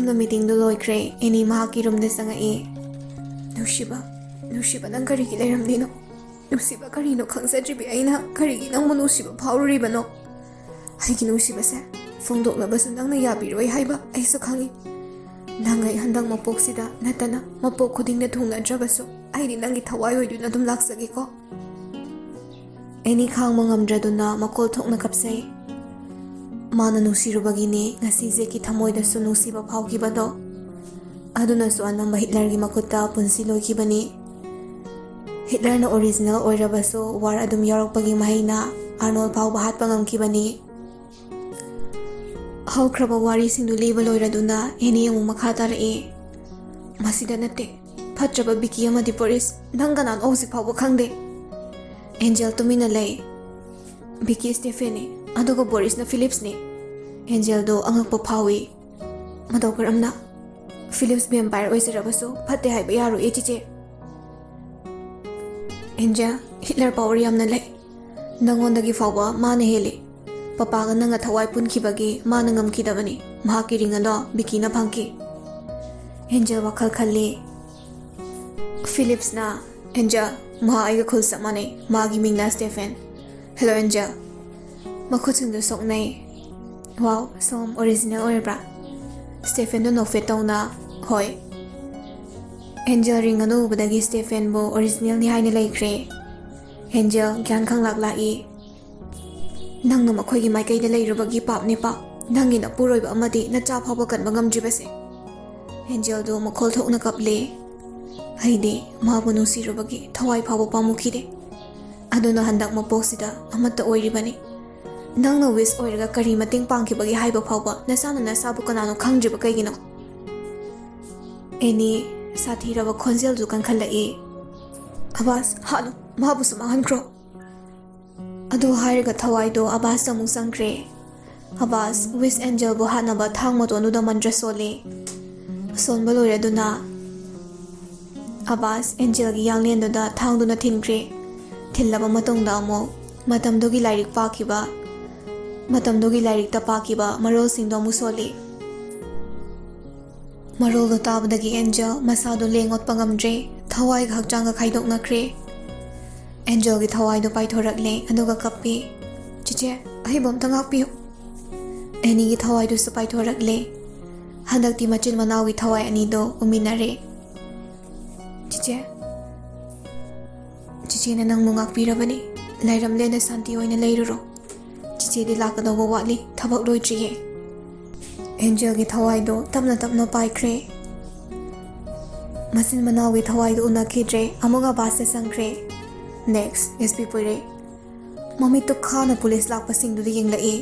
ꯑꯁꯨꯝꯅ ꯃꯤꯇꯤꯡꯗꯨ ꯂꯣꯏꯈ꯭ꯔꯦ. ꯑꯦꯅꯤ ꯃꯍꯥꯛꯀꯤ ꯔꯨꯝꯗ ꯆꯪꯉꯛꯏ. ꯅꯨꯡꯁꯤꯕ ꯅꯪ ꯀꯔꯤꯒꯤ ꯂꯩꯔꯝꯂꯤꯅꯣ? ꯅꯨꯡꯁꯤꯕ ꯀꯔꯤꯅꯣ ꯈꯪꯖꯗ꯭ꯔꯤꯕꯤ ꯑꯩꯅ ꯀꯔꯤꯒꯤ ꯅꯪꯕꯨ ꯅꯨꯡꯁꯤꯕ ꯐꯥꯎꯔꯨꯔꯤꯕꯅꯣ? ꯑꯩꯒꯤ ꯅꯨꯡꯁꯤꯕꯁꯦ ꯐꯣꯡꯗꯣꯛꯂꯕꯁꯨ ꯅꯪꯅ ꯌꯥꯕꯤꯔꯣꯏ ꯍꯥꯏꯕ ꯑꯩꯁꯨ ꯈꯪꯏ. ꯅꯪ ꯑꯩ ꯍꯟꯗꯛ ꯃꯄꯣꯛꯁꯤꯗ ꯅꯠꯇꯅ ꯃꯄꯣꯛ ꯈꯨꯗꯤꯡꯗ ꯊꯨꯡꯅꯗ꯭ꯔꯕꯁꯨ ꯑꯩꯗꯤ ꯅꯪꯒꯤ ꯊꯋꯥꯏ ꯑꯣꯏꯗꯨꯅ ꯑꯗꯨꯝ ꯂꯥꯛꯆꯒꯦꯀꯣ. ꯑꯦꯅꯤ ꯈꯥꯡꯕ ꯉꯝꯗ꯭ꯔꯗꯨꯅ ꯃꯀꯣꯜ ꯊꯣꯛꯅ ꯀꯞꯆꯩ. ꯃꯥꯅ ꯅꯨꯡꯁꯤꯔꯨꯕꯒꯤꯅꯤ ꯉꯁꯤ ꯖꯦꯛꯀꯤ ꯊꯃꯣꯏꯗꯁꯨ ꯅꯨꯡꯁꯤꯕ ꯐꯥꯎꯈꯤꯕꯗꯣ. ꯑꯗꯨꯅꯁꯨ ꯑꯅꯝꯕ ꯍꯤꯠꯂꯔꯒꯤ ꯃꯈꯨꯠꯇ ꯄꯨꯟꯁꯤ ꯂꯣꯏꯈꯤꯕꯅꯤ. ꯍꯤꯠꯂꯔꯅ ꯑꯣꯔꯤꯖꯤꯅꯦꯜ ꯑꯣꯏꯔꯕꯁꯨ ꯋꯥꯔ ꯑꯗꯨꯝ ꯌꯥꯎꯔꯛꯄꯒꯤ ꯃꯍꯩꯅ ꯑꯥꯔꯅꯣꯜ ꯐꯥꯎꯕ ꯍꯥꯠꯄ ꯉꯝꯈꯤꯕꯅꯤ. ꯍꯧꯈ꯭ꯔꯕ ꯋꯥꯔꯤꯁꯤꯡꯗꯨ ꯂꯤꯕ ꯂꯣꯏꯔꯗꯨꯅ ꯑꯦꯅꯤ ꯑꯃꯨꯛ ꯃꯈꯥ ꯇꯥꯔꯛꯏ. ꯃꯁꯤꯗ ꯅꯠꯇꯦ, ꯐꯠꯇ꯭ꯔꯕ ꯕꯤꯀꯤ ꯑꯃꯗꯤ ꯕꯣꯔꯤꯁ, ꯅꯪ ꯀꯅꯥꯅꯣ ꯍꯧꯖꯤꯛ ꯐꯥꯎꯕ ꯈꯪꯗꯦ. ꯑꯦꯟꯖꯦꯜ ꯇꯨꯃꯤꯟꯅ ꯂꯩ. ꯕꯤꯀꯤ ꯁ꯭ꯇꯦꯐꯦꯟꯅꯤ, ꯑꯗꯨꯒ ꯕꯣꯔꯤꯁꯅ ꯐꯤꯂꯤꯞꯁꯅꯤ. ꯑꯦꯟꯖꯦꯜꯗꯣ ꯑꯉꯛꯄ ꯐꯥꯎꯏ. ꯃꯇꯧ ꯀꯔꯝꯅ? ꯐꯤꯂꯤꯞꯁ ꯚꯦꯝꯄꯥꯌꯔ ꯑꯣꯏꯖꯔꯕꯁꯨ ꯐꯠꯇꯦ ꯍꯥꯏꯕ ꯌꯥꯔꯣꯏꯌꯦ ꯆꯤꯆꯦ. ꯑꯦꯟꯖꯦꯜ, ꯍꯤꯠꯂꯔ ꯄꯥꯋꯔ ꯌꯥꯝꯅ ꯂꯩ. ꯅꯪꯉꯣꯟꯗꯒꯤ ꯐꯥꯎꯕ ꯃꯥꯅ ꯍꯦꯜꯂꯤ. ꯄꯄꯥꯒ ꯅꯪꯒ ꯊꯋꯥꯏ ꯄꯨꯟꯈꯤꯕꯒꯤ ꯃꯥꯅ ꯉꯝꯈꯤꯗꯕꯅꯤ. ꯃꯍꯥꯛꯀꯤ ꯔꯤꯡ ꯑꯗꯣ ꯕꯤꯀꯤꯅ ꯐꯪꯈꯤ. ꯑꯦꯟꯖꯦꯜ ꯋꯥꯈꯜ ꯈꯜꯂꯤ. ꯐꯤꯂꯤꯞꯁꯅ, ꯑꯦꯟꯖꯦꯜ, ꯃꯍꯥꯛ ꯑꯩꯒ ꯈꯨꯜ ꯆꯞ ꯃꯥꯟꯅꯩ. ꯃꯥꯒꯤ ꯃꯤꯡꯅ ꯁ꯭ꯇꯦꯐꯦꯟ. Hello Angel. ꯃꯈꯨꯠꯁꯤꯡꯗꯨ ꯁꯣꯛꯅꯩ. ꯋꯥꯎ, ꯁꯣꯝ ꯑꯣꯔꯤꯖꯤꯅꯦꯜ ꯑꯣꯏꯔꯕ꯭ꯔꯥ? ꯁ꯭ꯇꯦꯐꯦꯟꯗꯨ ꯅꯣꯛꯐꯦꯠ ꯇꯧꯅ, ꯍꯣꯏ. ꯑꯦꯟꯖꯦꯜ ꯔꯤꯡ ꯑꯗꯨ ꯎꯕꯗꯒꯤ ꯁ꯭ꯇꯦꯐꯦꯟꯕꯨ ꯑꯣꯔꯤꯖꯤꯅꯦꯜꯅꯤ ꯍꯥꯏꯅ ꯂꯩꯈ꯭ꯔꯦ. ꯑꯦꯟꯖꯦꯜ ꯒ꯭ꯌꯥꯟ ꯈꯪꯂꯥꯛ ꯂꯥꯛꯏ. ꯅꯪꯅ ꯃꯈꯣꯏꯒꯤ ꯃꯥꯏꯀꯩꯗ ꯂꯩꯔꯨꯕꯒꯤ ꯄꯥꯞꯅꯤ ꯄꯥꯞ. ꯅꯪꯒꯤ ꯅꯄꯨꯔꯣꯏꯕ ꯑꯃꯗꯤ ꯅꯆꯥ ꯐꯥꯎꯕ ꯀꯟꯕ ꯉꯝꯗ꯭ꯔꯤꯕꯁꯦ. ꯑꯦꯟꯖꯦꯜꯗꯨ ꯃꯈꯣꯜ ꯊꯣꯛꯅ ꯀꯞꯂꯤ. ꯑꯩꯗꯤ ꯃꯥꯕꯨ ꯅꯨꯡꯁꯤꯔꯨꯕꯒꯤ ꯊꯋꯥꯏ ꯐꯥꯎꯕ ꯄꯥꯝꯃꯨꯈꯤꯗꯦ. ꯑꯗꯨꯅ ꯍꯟꯗꯛ ꯃꯄꯣꯛꯁꯤꯗ ꯑꯃꯠꯇ ꯑꯣꯏꯔꯤꯕꯅꯤ. ꯅꯪꯅ ꯋꯤꯁ ꯑꯣꯏꯔꯒ ꯀꯔꯤ ꯃꯇꯦꯡ ꯄꯥꯡꯈꯤꯕꯒꯦ ꯍꯥꯏꯕ ꯐꯥꯎꯕ ꯅꯁꯥꯅ ꯅꯁꯥꯕꯨ ꯀꯅꯥꯅꯣ ꯈꯪꯗ꯭ꯔꯤꯕ ꯀꯩꯒꯤꯅꯣ? ꯑꯦꯅꯤ ꯁꯥꯊꯤꯔꯕ ꯈꯣꯟꯖꯦꯜꯗꯨ ꯀꯟꯈꯠꯂꯛꯏ. ꯑꯕꯥꯁ, ꯍꯥꯠꯂꯨ, ꯃꯥꯕꯨꯁꯨ ꯃꯥꯡꯍꯟꯈ꯭ꯔꯣ. ꯑꯗꯨ ꯍꯥꯏꯔꯒ ꯊꯋꯥꯏꯗꯣ ꯑꯕꯥꯁꯇ ꯑꯃꯨꯛ ꯆꯪꯈ꯭ꯔꯦ. ꯑꯕꯥꯁ ꯋꯤꯁ ꯑꯦꯟꯖꯦꯜꯕꯨ ꯍꯥꯠꯅꯕ ꯊꯥꯡ ꯃꯇꯣꯟꯗꯨꯗ ꯃꯟꯇ꯭ꯔ ꯁꯣꯜꯂꯤ. ꯁꯣꯟꯕ ꯂꯣꯏꯔꯗꯨꯅ ꯑꯕꯥꯁ ꯑꯦꯟꯖꯦꯜꯒꯤ ꯌꯥꯡꯂꯦꯟꯗꯨꯗ ꯊꯥꯡꯗꯨꯅ ꯊꯤꯟꯈ꯭ꯔꯦ. ꯊꯤꯜꯂꯕ ꯃꯇꯨꯡꯗ ꯑꯃꯨꯛ ꯃꯇꯝꯗꯨꯒꯤ ꯂꯥꯏꯔꯤꯛꯇ ꯄꯥꯈꯤꯕ ꯃꯔꯣꯜꯁꯤꯡꯗꯣ ꯑꯃꯨꯛ ꯁꯣꯜꯂꯤ. ꯃꯔꯣꯜꯗꯣ ꯇꯥꯕꯗꯒꯤ ꯑꯦꯟꯖꯦꯜ ꯃꯁꯥꯗꯣ ꯂꯦꯡ ꯑꯣꯠꯄ ꯉꯝꯗ꯭ꯔꯦ. ꯊꯋꯥꯏꯒ ꯍꯛꯆꯥꯡꯒ ꯈꯥꯏꯗꯣꯛꯅꯈ꯭ꯔꯦ. ꯑꯦꯟꯖꯦꯜꯒꯤ ꯊꯋꯥꯏꯗꯣ ꯄꯥꯏꯊꯣꯔꯛꯂꯦ ꯑꯗꯨꯒ ꯀꯞꯄꯤ. ꯆꯤꯆꯦ, ꯑꯩꯕꯨ ꯑꯝꯇ ꯉꯥꯛꯄꯤꯌꯨ. ꯑꯦꯅꯤꯒꯤ ꯊꯋꯥꯏꯗꯨꯁꯨ ꯄꯥꯏꯊꯣꯔꯛꯂꯦ. ꯍꯟꯗꯛꯇꯤ ꯃꯆꯤꯟ ꯃꯅꯥꯎꯒꯤ ꯊꯋꯥꯏ ꯑꯅꯤꯗꯣ ꯎꯃꯤꯟꯅꯔꯦ. ꯆꯤꯆꯦꯅ ꯅꯪꯕꯨ ꯉꯥꯛꯄꯤꯔꯕꯅꯤ. ꯂꯩꯔꯝꯂꯦꯅ ꯁꯥꯟꯇꯤ ꯑꯣꯏꯅ ꯂꯩꯔꯨꯔꯣ. ꯆꯤꯆꯦꯗꯤ ꯂꯥꯛꯀꯗꯧꯕ ꯋꯥꯠꯂꯤ, ꯊꯕꯛ ꯂꯣꯏꯗ꯭ꯔꯤꯌꯦ. ꯑꯦꯟꯖꯦꯜꯒꯤ ꯊꯋꯥꯏꯗꯣ ꯇꯞꯅ ꯇꯞꯅ パイꯈ꯭ꯔꯦ. ꯃꯆꯤꯟ ꯃꯅꯥꯎꯒꯤ ꯊꯋꯥꯏꯗꯣ ꯎꯅꯈꯤꯗ꯭ꯔꯦ. ꯑꯃꯨꯛ ꯑꯕꯥꯁꯇ ꯆꯪꯈ꯭ꯔꯦ. Next, SP ꯄꯣꯏꯔꯩ. ꯃꯃꯤꯠꯇꯨ ꯈꯥꯅ police ꯂꯥꯛꯄꯁꯤꯡꯗꯨꯗ ꯌꯦꯡꯂꯛꯏ.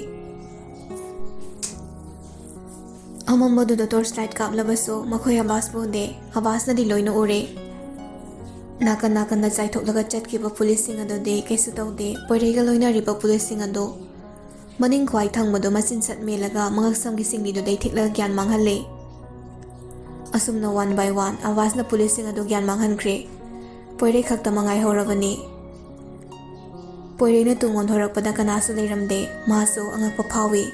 ꯑꯃꯝꯕꯗꯨꯗ torch light ꯀꯥꯞꯂꯕꯁꯨ ꯃꯈꯣꯏ ꯑꯕꯥꯁꯄꯨ ꯎꯗꯦ. ꯑꯕꯥꯁꯅꯗꯤ ꯂꯣꯏꯅ ꯎꯔꯦ. ꯅꯥꯀꯟ ꯅꯥꯀꯟꯗ ꯆꯥꯏꯊꯣꯛꯂꯒ ꯆꯠꯈꯤꯕ ꯄꯨꯂꯤꯁꯁꯤꯡ ꯑꯗꯨꯗꯤ ꯀꯩꯁꯨ ꯇꯧꯗꯦ. ꯄꯣꯏꯔꯩꯒ ꯂꯣꯏꯅꯔꯤꯕ ꯄꯨꯂꯤꯁꯁꯤꯡ ꯑꯗꯨ ꯃꯅꯤꯡ ꯈ꯭ꯋꯥꯏ ꯊꯪꯕꯗꯣ ꯃꯆꯤꯟ ꯁꯠ ꯃꯦꯜꯂꯒ ꯃꯉꯛꯁꯝꯒꯤ ꯁꯤꯡꯂꯤꯗꯨꯗꯩ ꯊꯤꯛꯂꯒ ꯒ꯭ꯌꯥꯟ ꯃꯥꯡꯍꯜꯂꯦ. ꯑꯁꯨꯝꯅ 1 by 1 ꯑꯕꯥꯁꯅ ꯄꯨꯂꯤꯁꯁꯤꯡ ꯑꯗꯨ ꯒ꯭ꯌꯥꯟ ꯃꯥꯡꯍꯟꯈ꯭ꯔꯦ. ꯄꯣꯏꯔꯩ ꯈꯛꯇ ꯃꯉꯥꯏꯍꯧꯔꯕꯅꯤ. ꯄꯣꯏꯔꯩꯅ ꯇꯨꯡ ꯑꯣꯟꯊꯣꯔꯛꯄꯗ ꯀꯅꯥꯁꯨ ꯂꯩꯔꯝꯗꯦ. ꯃꯥꯁꯨ ꯑꯉꯛꯄ ꯐꯥꯎꯏ.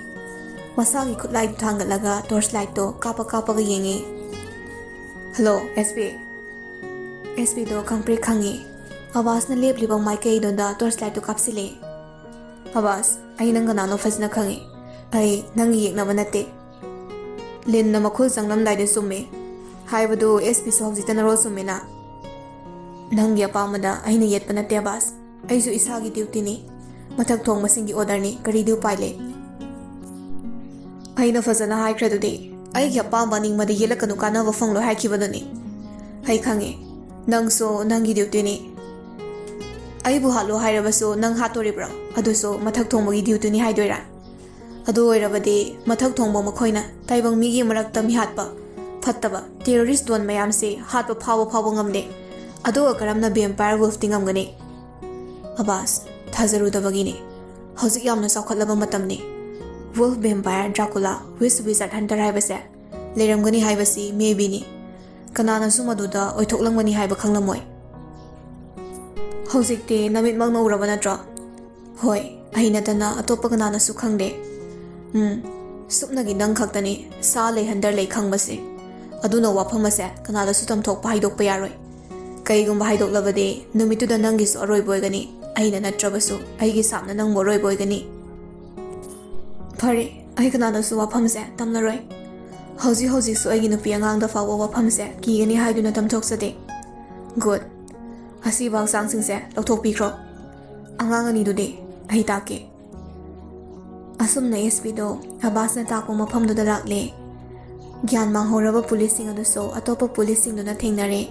ꯃꯁꯥꯒꯤ ꯈꯨꯠꯂꯥꯏꯗꯨ ꯊꯥꯡꯒꯠꯂꯒ ꯇꯣꯔꯆ ꯂꯥꯏꯠꯇꯣ ꯀꯥꯞꯄꯒ ꯌꯦꯡꯉꯤ. Hello, SP. ꯑꯦꯁꯄꯤꯗꯣ ꯈꯪꯄ꯭ꯔꯦꯛ ꯈꯪꯉꯤ. ꯑꯕꯥꯁꯅ ꯂꯦꯞꯂꯤꯕ ꯃꯥꯏꯀꯩꯗꯨꯗ ꯇꯣꯔꯆ ꯂꯥꯏꯠꯇꯨ ꯀꯥꯞꯁꯤꯜꯂꯦ. ꯑꯕꯥꯁ, ꯑꯩ ꯅꯪ ꯀꯅꯥꯅꯣ ꯐꯖꯅ ꯈꯪꯉꯤ. ꯑꯩ ꯅꯪꯒꯤ ꯌꯦꯛꯅꯕ ꯅꯠꯇꯦ. ꯂꯤꯟꯅ ꯃꯈꯨꯜ ꯆꯪꯂꯝꯗꯥꯏꯗ ꯆꯨꯝꯃꯤ ꯍꯥꯏꯕꯗꯨ ꯑꯦꯁꯄꯤꯁꯨ ꯍꯧꯖꯤꯛꯇ ꯅꯔꯣꯜ ꯆꯨꯝꯃꯤꯅ. ꯅꯪꯒꯤ ꯑꯄꯥꯝꯕꯗ ꯑꯩꯅ ꯌꯦꯠꯄ ꯅꯠꯇꯦ ꯑꯕꯥꯁ. ꯑꯩꯁꯨ ꯏꯁꯥꯒꯤ ꯗ꯭ꯌꯨꯇꯤꯅꯤ. ꯃꯊꯛ ꯊꯣꯡꯕꯁꯤꯡꯒꯤ ꯑꯣꯔꯗꯔꯅꯤ. ꯀꯔꯤꯗꯤ ꯎꯄꯥꯏ ꯂꯩ? ꯑꯩꯅ ꯐꯖꯅ ꯍꯥꯏꯈ꯭ꯔꯗꯨꯗꯤ. ꯑꯩꯒꯤ ꯑꯄꯥꯝꯕ ꯑꯅꯤꯡꯕꯗ ꯌꯦꯠꯂꯛꯀꯅꯨ, ꯀꯥꯟꯅꯕ ꯐꯪꯂꯣꯏ ꯍꯥꯏꯈꯤꯕꯗꯨꯅꯤ. ꯑꯩ ꯈꯪꯉꯤ. ꯅꯪꯁꯨ ꯅꯪꯒꯤ ꯗ꯭ꯌꯨꯇꯤꯅꯤ. ꯑꯩꯕꯨ ꯍꯥꯠꯂꯣ ꯍꯥꯏꯔꯕꯁꯨ ꯅꯪ ꯍꯥꯠꯇꯣꯔꯤꯕ꯭ꯔꯣ? ꯑꯗꯨꯁꯨ ꯃꯊꯛ ꯊꯣꯡꯕꯒꯤ ꯗ꯭ꯌꯨꯇꯤꯅꯤ ꯍꯥꯏꯗꯣꯏꯔꯥ? ꯑꯗꯨ ꯑꯣꯏꯔꯕꯗꯤ ꯃꯊꯛ ꯊꯣꯡꯕ ꯃꯈꯣꯏꯅ ꯇꯥꯏꯕꯪ ꯃꯤꯒꯤ ꯃꯔꯛꯇ ꯃꯤꯍꯥꯠꯄ, ꯐꯠꯇꯕ, ꯇꯦꯔꯣꯔꯤꯁ ꯗꯣꯟ ꯃꯌꯥꯝꯁꯤ ꯍꯥꯠꯄ ꯐꯥꯎꯕ ꯉꯝꯗꯦ. ꯑꯗꯨꯒ ꯀꯔꯝꯅ ꯚꯦꯝꯄꯥꯌꯔ ꯋꯨꯜꯐꯇꯤ ꯉꯝꯒꯅꯤ? ꯑꯕꯥꯁ, ꯊꯥꯖꯔꯨꯗꯕꯒꯤꯅꯤ. ꯍꯧꯖꯤꯛ ꯌꯥꯝꯅ ꯆꯥꯎꯈꯠꯂꯕ ꯃꯇꯝꯅꯤ. ꯋꯨꯜꯐ, ꯚꯦꯝꯄꯥꯌꯔ, ꯗ꯭ꯔꯥꯀꯨꯂꯥ, ꯋꯤꯖꯥꯔꯗ ꯍꯟꯇꯔ ꯍꯥꯏꯕꯁꯦ ꯂꯩꯔꯝꯒꯅꯤ ꯍꯥꯏꯕꯁꯤ ꯃꯦꯕꯤꯅꯤ. ꯀꯅꯥꯅꯁꯨ ꯃꯗꯨꯗ ꯑꯣꯏꯊꯣꯛꯂꯝꯒꯅꯤ ꯍꯥꯏꯕ ꯈꯪꯂꯝꯃꯣꯏ. ꯍꯧꯖꯤꯛꯇꯤ ꯅꯃꯤꯠꯃꯛꯅ ꯎꯔꯕ ꯅꯠꯇ꯭ꯔꯣ? ꯍꯣꯏ, ꯑꯩ ꯅꯠꯇꯅ ꯑꯇꯣꯞꯄ ꯀꯅꯥꯅꯁꯨ ꯈꯪꯗꯦ. ꯁꯨꯞꯅꯒꯤ ꯅꯪ ꯈꯛꯇꯅꯤ ꯁꯥ ꯂꯩꯍꯟꯗꯔ ꯂꯩ ꯈꯪꯕꯁꯦ ꯑꯗꯨꯅ ꯋꯥꯐꯝ ꯑꯁꯦ ꯀꯅꯥꯗꯁꯨ ꯇꯝꯊꯣꯛꯄ ꯍꯥꯏꯗꯣꯛꯄ ꯌꯥꯔꯣꯏ ꯀꯩꯒꯨꯝꯕ ꯍꯥꯏꯗꯣꯛꯂꯕꯗꯤ ꯅꯨꯃꯤꯠꯇꯨꯗ ꯅꯪꯒꯤꯁꯨ ꯑꯔꯣꯏꯕ ꯑꯣꯏꯒꯅꯤ ꯑꯩꯅ ꯅꯠꯇ꯭ꯔꯕꯁꯨ ꯑꯩꯒꯤ ꯁꯥꯞꯅ ꯅꯪꯕꯨ ꯑꯔꯣꯏꯕ ꯑꯣꯏꯒꯅꯤ ꯐꯔꯦ ꯑꯩ ꯀꯅꯥꯗꯁꯨ ꯋꯥꯐꯝꯁꯦ ꯇꯝꯅꯔꯣꯏ ꯍꯧꯖꯤꯛꯁꯨ ꯑꯩꯒꯤ ꯅꯨꯄꯤ ꯑꯉꯥꯡꯗ ꯐꯥꯎꯕ ꯋꯥꯐꯝꯁꯦ ꯀꯤꯒꯅꯤ ꯍꯥꯏꯗꯨꯅ ꯇꯝꯊꯣꯛꯆꯗꯦ ꯒꯨꯗ ꯑꯁꯤꯕ ꯍꯛꯆꯥꯡꯁꯤꯡꯁꯦ ꯂꯧꯊꯣꯛꯄꯤꯈ꯭ꯔꯣ ꯑꯉꯥꯡ ꯑꯅꯤꯗꯨꯗꯤ ꯑꯩ ꯇꯥꯛꯀꯦ ꯑꯁꯨꯝꯅ ꯑꯦꯁꯄꯤꯗꯣ ꯑꯕꯥꯁꯅ ꯇꯥꯛꯄ ꯃꯐꯝꯗꯨꯗ ꯂꯥꯛꯂꯦ ꯒ꯭ꯌꯥꯟ ꯃꯥꯡꯍꯧꯔꯕ ꯄꯨꯂꯤꯁꯁꯤꯡ ꯑꯗꯨꯁꯨ ꯑꯇꯣꯞꯄ ꯄꯨꯂꯤꯁꯁꯤꯡꯗꯨꯅ ꯊꯦꯡꯅꯔꯦ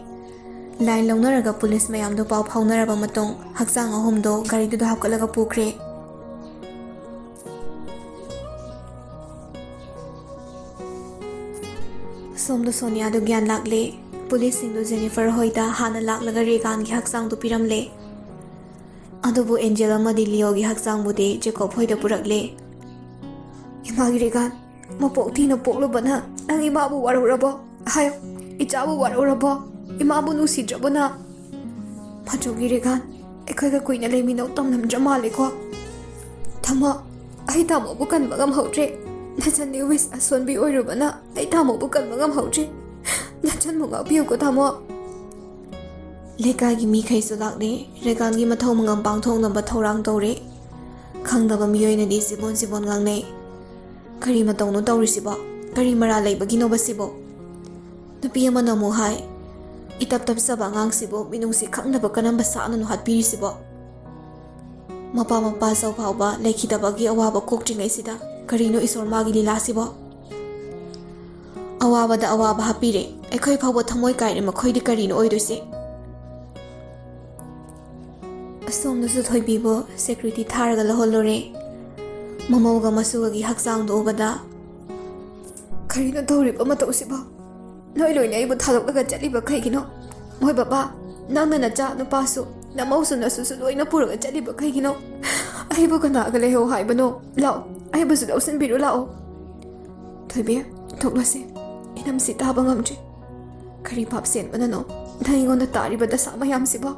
ꯂꯥꯏꯟ ꯂꯧꯅꯔꯒ ꯄꯨꯂꯤꯁ ꯃꯌꯥꯝꯗꯨ ꯄꯥꯎ ꯐꯥꯎꯅꯔꯕ ꯃꯇꯨꯡ ꯍꯛꯆꯥꯡ ꯑꯍꯨꯝꯗꯣ ꯒꯥꯔꯤꯗꯨꯗ ꯍꯥꯞꯀꯠꯂꯒ ꯄꯨꯈ꯭ꯔꯦ ꯁꯣꯝꯗ ꯁꯣꯅꯤꯌꯥꯗꯨ ꯒ꯭ꯌꯥꯟ ꯂꯥꯛꯂꯦ ꯄꯨꯂꯤꯁꯁꯤꯡꯗꯨ ꯖꯦꯅꯤꯐꯔ ꯍꯣꯏꯗ ꯍꯥꯟꯅ ꯂꯥꯛꯂꯒ ꯔꯦꯒꯥꯟꯒꯤ ꯍꯛꯆꯥꯡꯗꯨ ꯄꯤꯔꯝꯂꯦ ꯑꯗꯨꯕꯨ ꯑꯦꯟꯖꯦꯜ ꯑꯃꯗꯤ ꯂꯤꯑꯣꯒꯤ ꯍꯛꯆꯥꯡꯕꯨꯗꯤ ꯖꯦꯀꯣꯕ ꯍꯣꯏꯗ ꯄꯨꯔꯛꯂꯦ ꯏꯃꯥꯒꯤ ꯔꯦꯒꯥꯟ ꯃꯄꯣꯛ ꯊꯤꯅ ꯄꯣꯛꯂꯨꯕꯅ ꯅꯪ ꯏꯃꯥꯕꯨ ꯋꯥꯔꯧꯔꯕꯣ ꯍꯥꯏꯌꯣ ꯏꯆꯥꯕꯨ ꯋꯥꯔꯧꯔꯕꯣ ꯏꯃꯥꯕꯨ ꯅꯨꯡꯁꯤꯗ꯭ꯔꯕꯣꯅ ꯃꯆꯨꯒꯤ ꯔꯦꯒꯥꯟ ꯑꯩꯈꯣꯏꯒ ꯀꯨꯏꯅ ꯂꯩꯃꯤꯟꯅꯧ ꯇꯝꯂꯝꯗ꯭ꯔ ꯃꯥꯜꯂꯦꯀꯣ ꯊꯝꯃꯣ ꯑꯩ ꯇꯥꯃꯣꯕꯨ ꯀꯟꯕ ꯉꯝꯍꯧꯗ꯭ꯔꯦ ꯅꯆꯟꯗꯤ ꯋꯤꯁ ꯑꯁꯣꯟꯕꯤ ꯑꯣꯏꯔꯨꯕꯅ ꯑꯩ ꯇꯥꯃꯣꯕꯨ ꯀꯟꯕ ꯉꯝꯍꯧꯗ꯭ꯔꯦ ꯅꯆꯟꯕꯨ ꯉꯥꯛꯄꯤꯌꯨꯀꯣ ꯇꯥꯃꯣ ꯂꯩꯀꯥꯏꯒꯤ ꯃꯤꯈꯩꯁꯨ ꯂꯥꯛꯂꯦ ꯔꯦꯒꯥꯟꯒꯤ ꯃꯊꯧ ꯃꯉꯝ ꯄꯥꯡꯊꯣꯛꯅꯕ ꯊꯧꯔꯥꯡ ꯇꯧꯔꯦ ꯈꯪꯗꯕ ꯃꯤꯑꯣꯏꯅꯗꯤ ꯆꯤꯕꯣꯟ ꯉꯥꯡꯅꯩ ꯀꯔꯤ ꯃꯇꯧꯅꯣ ꯇꯧꯔꯤꯁꯤꯕꯣ ꯀꯔꯤ ꯃꯔꯥꯜ ꯂꯩꯕꯒꯤꯅꯣꯕ ꯁꯤꯕꯣ ꯅꯨꯄꯤ ꯑꯃꯅ ꯑꯃꯨꯛ ꯍꯥꯏ ꯏꯇꯞ ꯇꯞꯆꯕ ꯑꯉꯥꯡꯁꯤꯕꯨ ꯃꯤꯅꯨꯡꯁꯤ ꯈꯪꯗꯕ ꯀꯔꯝꯕ ꯁꯥꯅꯅꯣ ꯍꯥꯠꯄꯤꯔꯤꯁꯤꯕꯣ ꯃꯄꯥ ꯃꯄꯥ ꯐꯥꯎꯕ ꯂꯩꯈꯤꯗꯕꯒꯤ ꯑꯋꯥꯕ ꯀꯣꯛꯇ꯭ꯔꯤꯉꯩꯁꯤꯗ ꯀꯔꯤꯅꯣ ꯏꯁꯣꯔ ꯃꯥꯒꯤ ꯂꯤꯂꯥꯁꯤꯕꯣ ꯑꯋꯥꯕꯗ ꯑꯋꯥꯕ ꯍꯥꯞꯄꯤꯔꯦ ꯑꯩꯈꯣꯏ ꯐꯥꯎꯕ ꯊꯃꯣꯏ ꯀꯥꯏꯔꯦ ꯃꯈꯣꯏꯗꯤ ꯀꯔꯤꯅꯣ ꯑꯣꯏꯗꯣꯏꯁꯦ ꯑꯁꯣꯝꯗꯁꯨ ꯊꯣꯏꯕꯤꯕꯨ ꯁꯦꯀ꯭ꯌꯨꯔꯤꯇꯤ ꯊꯥꯔꯒ ꯂꯧꯍꯜꯂꯨꯔꯦ ꯃꯃꯧꯒ ꯃꯁꯨꯒꯒꯤ ꯍꯛꯆꯥꯡꯗꯣ ꯎꯕꯗ ꯀꯔꯤꯅꯣ ꯇꯧꯔꯤꯕ ꯃꯇꯧꯁꯤꯕꯣ ꯅꯣꯏ ꯂꯣꯏꯅ ꯑꯩꯕꯨ ꯊꯥꯗꯣꯛꯂꯒ ꯆꯠꯂꯤꯕ ꯀꯩꯒꯤꯅꯣ ꯃꯣꯏ ꯕꯕꯥ ꯅꯪꯅ ꯅꯆꯥ ꯅꯨꯄꯥꯁꯨ ꯅꯃꯧꯁꯨ ꯅꯁꯨꯁꯨ ꯂꯣꯏꯅ ꯄꯨꯔꯒ ꯆꯠꯂꯤꯕ ꯀꯩꯒꯤꯅꯣ ꯑꯩꯕꯨ ꯀꯅꯥꯒ ꯂꯩꯍꯧ ꯍꯥꯏꯕꯅꯣ ꯂꯥꯛꯑꯣ ꯑꯩꯕꯨꯁꯨ ꯂꯧꯁꯤꯟꯕꯤꯔꯨ ꯂꯥꯛꯑꯣ ꯊꯣꯏꯕꯤ ꯊꯣꯛꯂꯁꯤ ꯏꯅꯝꯁꯤ ꯇꯥꯕ ꯉꯝꯗ꯭ꯔꯦ ꯀꯔꯤ ꯄꯥꯞ ꯆꯦꯟꯕꯅꯅꯣ ꯅꯪ ꯑꯩꯉꯣꯟꯗ ꯇꯥꯔꯤꯕ ꯗꯁꯥ ꯃꯌꯥꯝꯁꯤꯕꯣ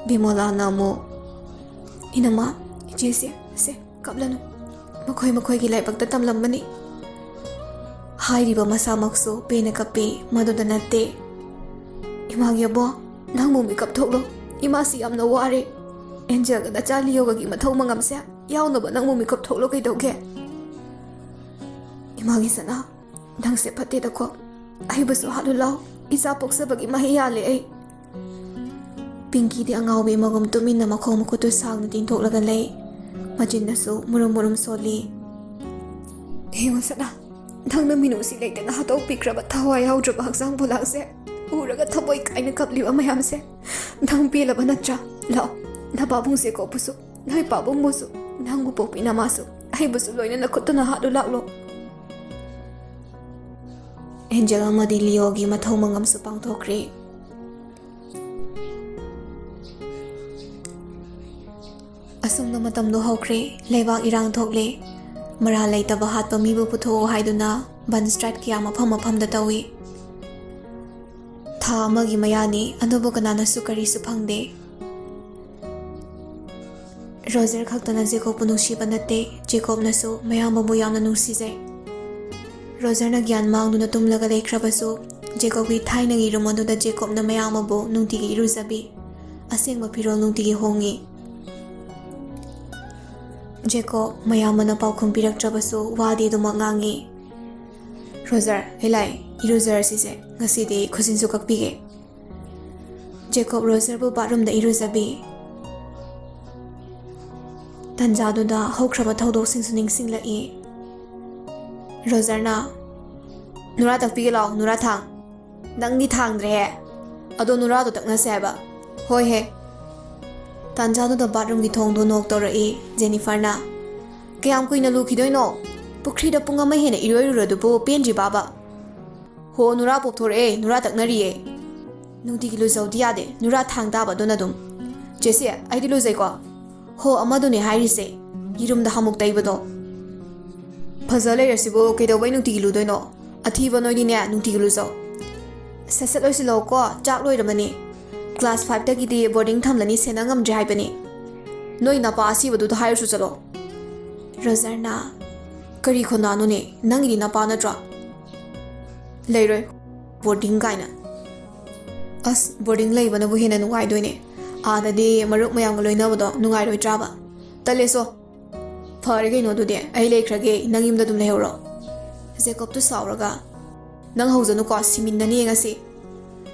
ꯕꯤꯃꯣꯂꯥꯅ ꯑꯃꯨꯛ ꯏꯅꯝꯃ ꯏꯆꯦꯁꯦ ꯁꯦ ꯀꯞꯂꯅꯨ ꯃꯈꯣꯏꯒꯤ ꯂꯥꯏꯕꯛꯇ ꯇꯝꯂꯝꯕꯅꯤ ꯍꯥꯏꯔꯤꯕ ꯃꯁꯥꯃꯛꯁꯨ ꯄꯦꯅ ꯀꯞꯄꯤ ꯃꯗꯨꯗ ꯅꯠꯇꯦ ꯏꯃꯥꯒꯤ ꯑꯕꯣ ꯅꯪꯕꯨ ꯃꯤꯀꯞ ꯊꯣꯛꯂꯣ ꯏꯃꯥꯁꯤ ꯌꯥꯝꯅ ꯋꯥꯔꯦ ꯑꯦꯟꯖꯦꯜꯒ ꯅꯆꯥ ꯂꯤꯌꯣꯒꯒꯤ ꯃꯊꯧ ꯃꯉꯝꯁꯦ ꯌꯥꯎꯅꯕ ꯅꯪꯕꯨ ꯃꯤꯀꯞ ꯊꯣꯛꯂꯣ ꯀꯩꯗꯧꯒꯦ ꯏꯃꯥꯒꯤ ꯁꯅꯥ ꯅꯪꯁꯦ ꯐꯠꯇꯦꯗꯀꯣ ꯑꯩꯕꯨꯁꯨ ꯍꯥꯠꯂꯨ ꯂꯥꯎ ꯏꯆꯥ ꯄꯣꯛꯆꯕꯒꯤ ꯃꯍꯩ ꯌꯥꯜꯂꯦ ꯑꯩ ꯄꯤꯡꯀꯤꯗꯤ ꯑꯉꯥꯎꯕꯤ ꯑꯃꯒꯨꯝ ꯇꯨꯃꯤꯟꯅ ꯃꯈꯣꯡ ꯃꯈꯨꯠꯇꯨ ꯁꯥꯡꯅ ꯇꯤꯡꯊꯣꯛꯂꯒ ꯂꯩ ꯃꯆꯤꯟꯗꯁꯨ ꯃꯨꯔꯨꯝ ꯁꯣꯜꯂꯤ ꯌꯦꯡꯉꯣ ꯁꯅꯥ ꯅꯪꯅ ꯃꯤꯅꯨꯡꯁꯤ ꯂꯩꯇꯅ ꯍꯥꯠꯇꯣꯛꯄꯤꯈ꯭ꯔꯕ ꯊꯋꯥꯏ ꯌꯥꯎꯗ꯭ꯔꯕ ꯍꯛꯆꯥꯡ ꯄꯣꯂꯥꯛꯁꯦ ꯎꯔꯒ ꯊꯃꯣꯏ ꯀꯥꯏꯅ ꯀꯞꯂꯤꯕ ꯃꯌꯥꯝꯁꯦ ꯅꯪ ꯄꯦꯜꯂꯕ ꯅꯠꯇ꯭ꯔꯥ ꯂꯥꯛꯑꯣ ꯅꯄꯥꯕꯨꯡꯁꯦ ꯀꯣꯛꯄꯨꯁꯨ ꯅꯣꯏ ꯄꯥꯕꯨꯡꯕꯨꯁꯨ ꯅꯪꯕꯨ ꯄꯣꯛꯄꯤ ꯅꯃꯥꯁꯨ ꯑꯩꯕꯨꯁꯨ ꯂꯣꯏꯅ ꯅꯈꯨꯠꯇꯨꯅ ꯍꯥꯠꯂꯨ ꯂꯥꯛꯂꯣ ꯑꯦꯟꯖꯦꯜ ꯑꯃꯗꯤ ꯂꯤꯑꯣꯒꯤ ꯃꯊꯧ ꯃꯉꯝꯁꯨ ꯄꯥꯡꯊꯣꯛꯈ꯭ꯔꯦ ꯑꯁꯨꯝꯅ ꯃꯇꯝꯗꯣ ꯍꯧꯈ꯭ꯔꯦ ꯂꯩꯕꯥꯛ ꯏꯔꯥꯡ ꯊꯣꯛꯂꯦ ꯃꯔꯥꯜ ꯂꯩꯇꯕ ꯍꯥꯠꯄ ꯃꯤꯕꯨ ꯄꯨꯊꯣꯛꯑꯣ ꯍꯥꯏꯗꯨꯅ ꯕꯟ ꯁꯇ꯭ꯔꯥꯏꯛ ꯀꯌꯥ ꯃꯐꯝꯗ ꯇꯧꯏ ꯊꯥ ꯑꯃꯒꯤ ꯃꯌꯥꯅꯤ ꯑꯗꯨꯕꯨ ꯀꯅꯥꯅꯁꯨ ꯀꯔꯤꯁꯨ ꯐꯪꯗꯦ ꯔꯣꯖꯔ ꯈꯛꯇꯅ ꯖꯦꯀꯣꯕꯄꯨ ꯅꯨꯡꯁꯤꯕ ꯅꯠꯇꯦ ꯖꯦꯀꯣꯕꯅꯁꯨ ꯃꯌꯥꯝꯕꯕꯨ ꯌꯥꯝꯅ ꯅꯨꯡꯁꯤꯖꯩ ꯔꯣꯖꯔꯅ ꯒ꯭ꯌꯥꯟ ꯃꯥꯡꯗꯨꯅ ꯇꯨꯝꯂꯒ ꯂꯩꯈ꯭ꯔꯕꯁꯨ ꯖꯦꯀꯣꯕꯀꯤ ꯊꯥꯏꯅꯒꯤ ꯔꯨꯝ ꯑꯗꯨꯗ ꯖꯦꯀꯣꯕꯅ ꯃꯌꯥꯝꯕꯕꯨ ꯅꯨꯡꯇꯤꯒꯤ ꯏꯔꯨꯖꯕꯤ ꯑꯁꯦꯡꯕ ꯐꯤꯔꯣꯜ ꯅꯨꯡꯇꯤꯒꯤ ꯍꯣꯡꯉꯤ ꯖꯦꯀꯣꯕ ꯃꯌꯥꯝꯕꯅ ꯄꯥꯎꯈꯨꯝ ꯄꯤꯔꯛꯇ꯭ꯔꯕꯁꯨ ꯋꯥꯗꯤ ꯑꯗꯨꯃꯛ ꯉꯥꯡꯉꯤ ꯔꯣꯖꯔ ꯍꯦꯂꯥꯏ ꯏꯔꯨꯖꯔꯁꯤꯁꯦ ꯉꯁꯤꯗꯤ ꯈꯨꯖꯤꯟꯁꯨ ꯀꯛꯄꯤꯒꯦ ꯖꯦꯀꯣꯕ ꯔꯣꯖꯔꯕꯨ ꯕꯥꯠꯔꯨꯝꯗ ꯏꯔꯨꯖꯕꯤ ꯇꯟꯖꯥꯗꯨꯗ ꯍꯧꯈ꯭ꯔꯕ ꯊꯧꯗꯣꯛꯁꯤꯡꯁꯨ ꯅꯤꯡꯁꯤꯡꯂꯛꯏ ꯔꯣꯖꯔꯅ ꯅꯨꯔꯥ ꯇꯛꯄꯤꯒꯦ ꯂꯥꯎ ꯅꯨꯔꯥ ꯊꯥꯡ ꯅꯪꯗꯤ ꯊꯥꯡꯗ꯭ꯔꯦꯍꯦ ꯑꯗꯣ ꯅꯨꯔꯥꯗꯣ ꯇꯛꯅꯁꯦ ꯍꯥꯏꯕ ꯍꯣꯏꯍꯦ ꯇꯥꯟꯖꯥꯗꯨꯗ ꯕꯥꯠꯔꯨꯝꯒꯤ ꯊꯣꯡꯗꯣ ꯅꯣꯛ ꯇꯧꯔꯛꯏ ꯖꯦꯅꯤꯐꯔꯅ ꯀꯌꯥꯝ ꯀꯨꯏꯅ ꯂꯨꯈꯤꯗꯣꯏꯅꯣ ꯄꯨꯈ꯭ꯔꯤꯗ ꯄꯨꯡ ꯑꯃ ꯍꯦꯟꯅ ꯏꯔꯣꯏꯔꯨꯔꯗꯨꯕꯨ ꯄꯦꯟꯗ꯭ꯔꯤ ꯕꯥꯕ ꯍꯣ ꯅꯨꯔꯥ ꯄꯣꯛꯊꯣꯔꯛꯑꯦ ꯅꯨꯔꯥ ꯇꯛꯅꯔꯤꯌꯦ ꯅꯨꯡꯇꯤꯒꯤ ꯂꯨꯖꯧꯗꯤ ꯌꯥꯗꯦ ꯅꯨꯔꯥ ꯊꯥꯡ ꯇꯥꯕ ꯑꯗꯨꯅ ꯑꯗꯨꯝ ꯆꯦꯁꯤ ꯑꯩꯗꯤ ꯂꯨꯖꯩꯀꯣ ꯍꯣ ꯑꯃꯗꯨꯅꯦ ꯍꯥꯏꯔꯤꯁꯦ ꯌꯦꯔꯨꯝꯗ ꯍꯥꯃꯨꯛ ꯇꯩꯕꯗꯣ ꯐꯖ ꯂꯩꯔꯁꯤꯕꯨ ꯀꯩꯗꯧꯕꯩ ꯅꯨꯡꯇꯤꯒꯤ ꯂꯨꯗꯣꯏꯅꯣ ꯑꯊꯤꯕ ꯅꯣꯏꯗꯤꯅꯦ ꯅꯨꯡꯇꯤꯒꯤ ꯂꯨꯖꯧ ꯁꯠ ꯂꯣꯏꯁꯤꯜꯂꯛꯑꯣꯀꯣ ꯆꯥꯛ ꯂꯣꯏꯔꯕꯅꯤ ꯀ꯭ꯂꯥꯁ 5ꯇꯒꯤꯗꯤ ꯕꯣꯔꯗꯤꯡ ꯊꯝꯂꯅꯤ ꯁꯦꯟꯅ ꯉꯝꯗ꯭ꯔꯦ ꯍꯥꯏꯕꯅꯤ ꯅꯣꯏ ꯅꯄꯥ ꯑꯁꯤꯕꯗꯨꯗ ꯍꯥꯏꯔꯁꯨ ꯆꯠꯂꯣ ꯔꯣꯖꯔꯅ ꯀꯔꯤ ꯈꯣꯟꯗꯥꯅꯣꯅꯦ ꯅꯪꯒꯤꯗꯤ ꯅꯄꯥ ꯅꯠꯇ꯭ꯔꯣ ꯂꯩꯔꯣꯏ ꯕꯣꯔꯗꯤꯡ ꯀꯥꯏꯅ ꯑꯁ ꯕꯣꯔꯗꯤꯡ ꯂꯩꯕꯅꯕꯨ ꯍꯦꯟꯅ ꯅꯨꯡꯉꯥꯏꯗꯣꯏꯅꯦ ꯑꯥꯗꯗꯤ ꯃꯔꯨꯞ ꯃꯌꯥꯝꯒ ꯂꯣꯏꯅꯕꯗꯣ ꯅꯨꯡꯉꯥꯏꯔꯣꯏꯗ꯭ꯔꯥꯕ ꯇꯜꯂꯦꯁꯣ ꯐꯔꯦ ꯀꯩꯅꯣ ꯑꯗꯨꯗꯤ ꯑꯩ ꯂꯩꯈ꯭ꯔꯒꯦ ꯅꯪ ꯌꯨꯝꯗ ꯑꯗꯨꯝ ꯂꯩꯍꯧꯔꯣ ꯖꯦꯀꯣꯕꯇꯨ ꯁꯥꯎꯔꯒ ꯅꯪ ꯍꯧꯖꯅꯨꯀꯣ ꯁꯤꯃꯤꯟꯅꯅꯤ ꯉꯁꯤ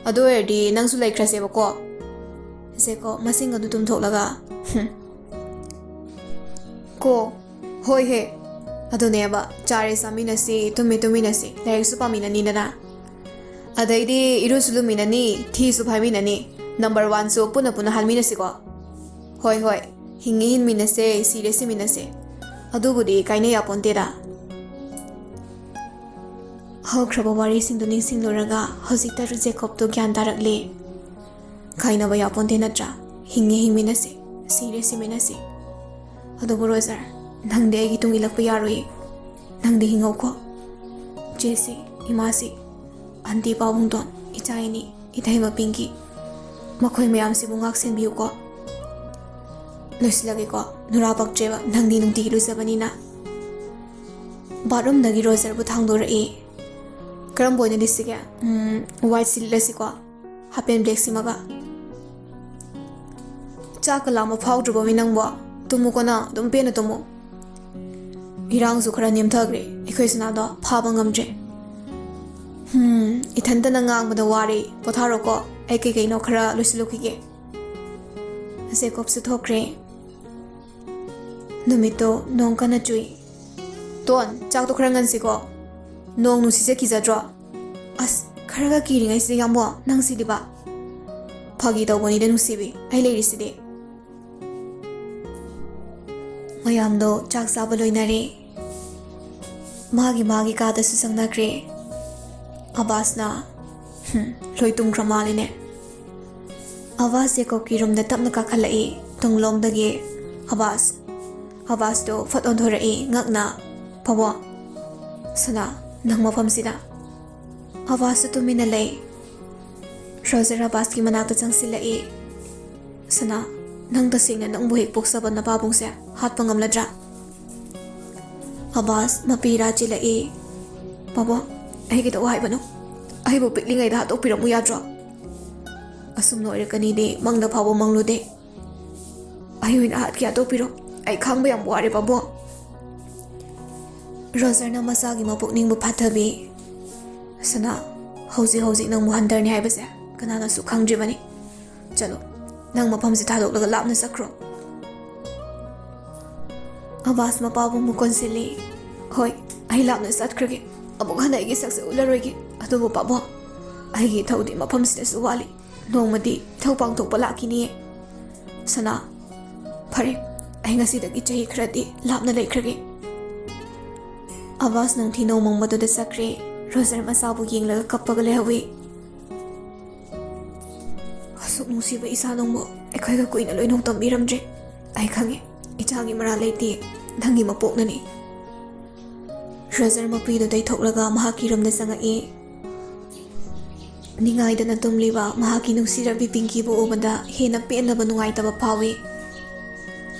ꯑꯗꯨ ꯑꯣꯏꯔꯗꯤ ꯅꯪꯁꯨ ꯂꯩꯈ꯭ꯔꯁꯦꯕꯀꯣ ꯖꯦꯀꯣꯕ ꯃꯁꯤꯡ ꯑꯗꯨ ꯇꯨꯝꯊꯣꯛꯂꯒ ꯀꯣ ꯍꯣꯏ ꯍꯦ ꯑꯗꯨꯅꯦꯕ ꯆꯥꯔꯦ ꯆꯥꯃꯤꯟꯅꯁꯤ ꯇꯨꯝꯃꯤꯟꯅꯁꯤ ꯂꯥꯏꯔꯤꯛꯁꯨ ꯄꯥꯃꯤꯟꯅꯅꯤꯗꯅ ꯑꯗꯩꯗꯤ ꯏꯔꯨꯁꯨ ꯂꯨꯃꯤꯟꯅꯅꯤ ꯊꯤꯁꯨ ꯐꯥꯏꯃꯤꯟꯅꯅꯤ ꯅꯝꯕꯔ 1ꯁꯨ ꯄꯨꯟꯅ ꯍꯟꯃꯤꯟꯅꯁꯤꯀꯣ ꯍꯣꯏ ꯍꯣꯏ ꯍꯤꯡꯉꯤ ꯍꯤꯡꯃꯤꯟꯅꯁꯦ ꯁꯤꯔꯦ ꯁꯤꯃꯤꯟꯅꯁꯦ ꯑꯗꯨꯕꯨꯗꯤ ꯀꯥꯏꯅ ꯌꯥꯄꯣꯟꯇꯦꯗ ꯍꯧꯈ꯭ꯔꯕ ꯋꯥꯔꯤꯁꯤꯡꯗꯨ ꯅꯤꯡꯁꯤꯡꯂꯨꯔꯒ ꯍꯧꯖꯤꯛꯇ ꯖꯦꯀꯣꯕꯇꯨ ꯒ꯭ꯌꯥꯟ ꯇꯥꯔꯛꯂꯦ ꯈꯥꯏꯅꯕ ꯌꯥꯄꯣꯟꯇꯦ ꯅꯠꯇ꯭ꯔꯥ ꯍꯤꯡꯉꯤ ꯍꯤꯡꯃꯤꯟꯅꯁꯤ ꯁꯤꯔꯦ ꯁꯤꯃꯤꯟꯅꯁꯤ ꯑꯗꯨꯕꯨ ꯔꯣꯖꯔ ꯅꯪꯗꯤ ꯑꯩꯒꯤ ꯇꯨꯡ ꯏꯜꯂꯛꯄ ꯌꯥꯔꯣꯏ ꯅꯪꯗꯤ ꯍꯤꯡꯍꯧꯀꯣ ꯆꯦꯁꯤ ꯏꯃꯥꯁꯤ ꯑꯟꯇꯤ ꯄꯥꯕꯨꯡꯗꯣꯟ ꯏꯆꯥ ꯏꯅꯤ ꯏꯇꯩꯃ ꯄꯤꯡꯀꯤ ꯃꯈꯣꯏ ꯃꯌꯥꯝꯁꯤꯕꯨ ꯉꯥꯛ ꯁꯦꯟꯕꯤꯌꯨꯀꯣ ꯂꯣꯏꯁꯤꯜꯂꯒꯦꯀꯣ ꯅꯨꯔꯥ ꯄꯛꯇ꯭ꯔꯦꯕ ꯅꯪꯗꯤ ꯅꯨꯡꯇꯤꯒꯤ ꯂꯨꯖꯕꯅꯤꯅ ꯕꯥꯠꯔꯨꯝꯗꯒꯤ ꯔꯣꯖꯔꯕꯨ ꯊꯥꯡꯗꯣꯔꯛꯏ ꯀꯔꯝꯕ ꯑꯣꯏꯅ ꯂꯤꯠꯁꯤꯒꯦ ꯋꯥꯏꯠ ꯂꯤꯠꯂꯁꯤꯀꯣ ꯍꯥꯄꯦꯟ ꯕ꯭ꯂꯦꯛꯁꯤꯃꯒ ꯆꯥꯛꯀ ꯂꯥꯝꯕ ꯐꯥꯎꯗ꯭ꯔꯕꯣ ꯅꯪꯕꯣ ꯇꯨꯝꯃꯨꯀꯣ ꯅꯪ ꯑꯗꯨꯝ ꯄꯦꯟꯅ ꯇꯨꯝꯃꯨ ꯏꯔꯥꯡꯁꯨ ꯈꯔ ꯅꯦꯝꯊꯈ꯭ꯔꯦ ꯑꯩꯈꯣꯏ ꯁꯅꯥꯗꯣ ꯐꯥꯕ ꯉꯝꯗ꯭ꯔꯦ ꯏꯊꯟꯇꯅ ꯉꯥꯡꯕꯗ ꯋꯥꯔꯦ ꯄꯣꯊꯥꯔꯣꯀꯣ ꯑꯩ ꯀꯩꯀꯩꯅꯣ ꯈꯔ ꯂꯣꯏꯁꯤꯜꯂꯨꯈꯤꯒꯦ ꯖꯦꯀꯣꯕꯁꯨ ꯊꯣꯛꯈ꯭ꯔꯦ ꯅꯨꯃꯤꯠꯇꯣ ꯅꯣꯡ ꯀꯟꯅ ꯆꯨꯏ ꯇꯣꯟ ꯆꯥꯛꯇꯣ ꯈꯔ ꯉꯟꯁꯤꯀꯣ ꯅꯣꯡ ꯅꯨꯡꯁꯤꯠꯁꯦ ꯀꯤꯖꯗ꯭ꯔꯣ ꯑꯁ ꯈꯔꯒ ꯀꯤꯔꯤꯉꯩꯁꯤꯗ ꯌꯥꯝꯕꯣ ꯅꯪ ꯁꯤꯗꯤꯕ ꯐꯥꯒꯤ ꯇꯧꯕꯅꯤꯗ ꯅꯨꯡꯁꯤꯕꯤ ꯑꯩ ꯂꯩꯔꯤꯁꯤꯗꯤ ꯃꯌꯥꯝꯗꯣ ꯆꯥꯛ ꯆꯥꯕ ꯂꯣꯏꯅꯔꯦ ꯃꯥꯒꯤ ꯀꯥꯗꯁꯨ ꯆꯪꯅꯈ꯭ꯔꯦ ꯑꯕꯥꯁꯅ ꯂꯣꯏ ꯇꯨꯝꯈ꯭ꯔ ꯃꯥꯜꯂꯤꯅꯦ ꯑꯕꯥꯁ ꯖꯦꯀꯣꯕꯀꯤ ꯔꯨꯝꯗ ꯇꯞꯅ ꯀꯥꯈꯠꯂꯛꯏ ꯇꯨꯡꯂꯣꯝꯗꯒꯤ ꯑꯕꯥꯁꯇꯣ ꯐꯠ ꯑꯣꯟꯊꯣꯔꯛꯏ ꯉꯛꯅ ꯄꯥꯕꯨꯡ ꯁꯅꯥ ꯅꯪ ꯃꯐꯝꯁꯤꯗ ꯑꯕꯥꯁꯁꯨ ꯇꯨꯃꯤꯟꯅ ꯂꯩ ꯔꯣꯖꯔ ꯑꯕꯥꯁꯀꯤ ꯃꯅꯥꯛꯇ ꯆꯪꯁꯤꯜꯂꯛꯏ ꯁꯅꯥ ꯅꯪ ꯇꯁꯦꯡꯅ ꯅꯪꯕꯨ ꯍꯦꯛ ꯄꯣꯛꯆꯕ ꯅꯄꯥꯕꯨꯡꯁꯦ ꯍꯥꯠꯄ ꯉꯝꯂꯗ꯭ꯔꯥ ꯑꯕꯥꯁ ꯃꯄꯤꯔꯥ ꯆꯤꯜꯂꯛꯏ ꯄꯥꯕꯨꯡ ꯑꯩꯒꯤꯗ ꯍꯥꯏꯕꯅꯣ ꯑꯩꯕꯨ ꯄꯤꯛꯂꯤꯉꯩꯗ ꯍꯥꯠꯇꯣꯛꯄꯤꯔꯝꯃꯨ ꯌꯥꯗ꯭ꯔꯣ ꯑꯁꯨꯝꯅ ꯑꯣꯏꯔꯛꯀꯅꯤꯗꯤ ꯃꯪꯗ ꯐꯥꯎꯕ ꯃꯪꯂꯨꯗꯦ ꯑꯩ ꯑꯣꯏꯅ ꯍꯥꯠꯀꯦ ꯍꯥꯠꯇꯣꯛꯄꯤꯔꯣ ꯑꯩ ꯈꯥꯡꯕ ꯌꯥꯝ ꯋꯥꯔꯦ ꯄꯥꯕꯨꯡ ꯔꯣꯖꯔꯅ ꯃꯆꯥꯒꯤ ꯃꯄꯨꯛꯅꯤꯡꯕꯨ ꯐꯥꯊꯕꯤ ꯁꯅꯥ ꯍꯧꯖꯤꯛ ꯅꯪ ꯃꯨꯍꯟꯗꯔꯅꯤ ꯍꯥꯏꯕꯁꯦ ꯀꯅꯥꯅꯁꯨ ꯈꯪꯗ꯭ꯔꯤꯕꯅꯤ ꯆꯠꯂꯣ ꯅꯪ ꯃꯐꯝꯁꯤ ꯊꯥꯗꯣꯛꯂꯒ ꯂꯥꯞꯅ ꯆꯠꯈ꯭ꯔꯣ ꯑꯕꯥꯁ ꯃꯄꯥꯕꯨꯡꯕꯨ ꯀꯣꯟꯁꯤꯜꯂꯤ ꯍꯣꯏ ꯑꯩ ꯂꯥꯞꯅ ꯆꯠꯈ꯭ꯔꯒꯦ ꯑꯃꯨꯛ ꯍꯟꯅ ꯑꯩꯒꯤ ꯁꯛꯁꯦ ꯎꯠꯂꯔꯣꯏꯒꯦ ꯑꯗꯨꯕꯨ ꯄꯥꯕꯨꯡ ꯑꯩꯒꯤ ꯏꯊꯧꯗꯤ ꯃꯐꯝꯁꯤꯗꯁꯨ ꯋꯥꯠꯂꯤ ꯅꯣꯡꯃꯗꯤ ꯏꯊꯧ ꯄꯥꯡꯊꯣꯛꯄ ꯂꯥꯛꯈꯤꯅꯤꯌꯦ ꯁꯅꯥ ꯐꯔꯦ ꯑꯩ ꯉꯁꯤꯗꯒꯤ ꯆꯍꯤ ꯈꯔꯗꯤ ꯂꯥꯞꯅ ꯂꯩꯈ꯭ꯔꯒꯦ ꯑꯕꯥꯁ ꯅꯨꯡꯊꯤ ꯅꯣꯡꯃꯪꯕꯗꯨꯗ ꯆꯠꯈ꯭ꯔꯦ ꯔꯣꯖꯔ ꯃꯆꯥꯕꯨ ꯌꯦꯡꯂꯒ ꯀꯞꯄꯒ ꯂꯩꯍꯧꯏ ꯑꯁꯨꯛ ꯅꯨꯡꯁꯤꯕ ꯏꯆꯥ ꯅꯪꯕꯨ ꯑꯩꯈꯣꯏꯒ ꯀꯨꯏꯅ ꯂꯣꯏꯅꯣꯛ ꯇꯝꯕꯤꯔꯝꯗ꯭ꯔꯦ ꯑꯩ ꯈꯪꯉꯦ ꯏꯆꯥꯒꯤ ꯃꯔꯥꯜ ꯂꯩꯇꯦ ꯅꯪꯒꯤ ꯃꯄꯣꯛꯅꯅꯤ ꯔꯣꯖꯔ ꯃꯄꯤꯗꯨ ꯇꯩꯊꯣꯛꯂꯒ ꯃꯍꯥꯛꯀꯤ ꯔꯨꯝꯗ ꯆꯪꯉꯛꯏ ꯅꯤꯡꯉꯥꯏꯗꯅ ꯇꯨꯝꯂꯤꯕ ꯃꯍꯥꯛꯀꯤ ꯅꯨꯡꯁꯤꯔꯕꯤ ꯄꯤꯡꯀꯤꯕꯨ ꯎꯕꯗ ꯍꯦꯟꯅ ꯄꯦꯟꯗꯕ ꯅꯨꯡꯉꯥꯏꯇꯕ ꯐꯥꯎꯏ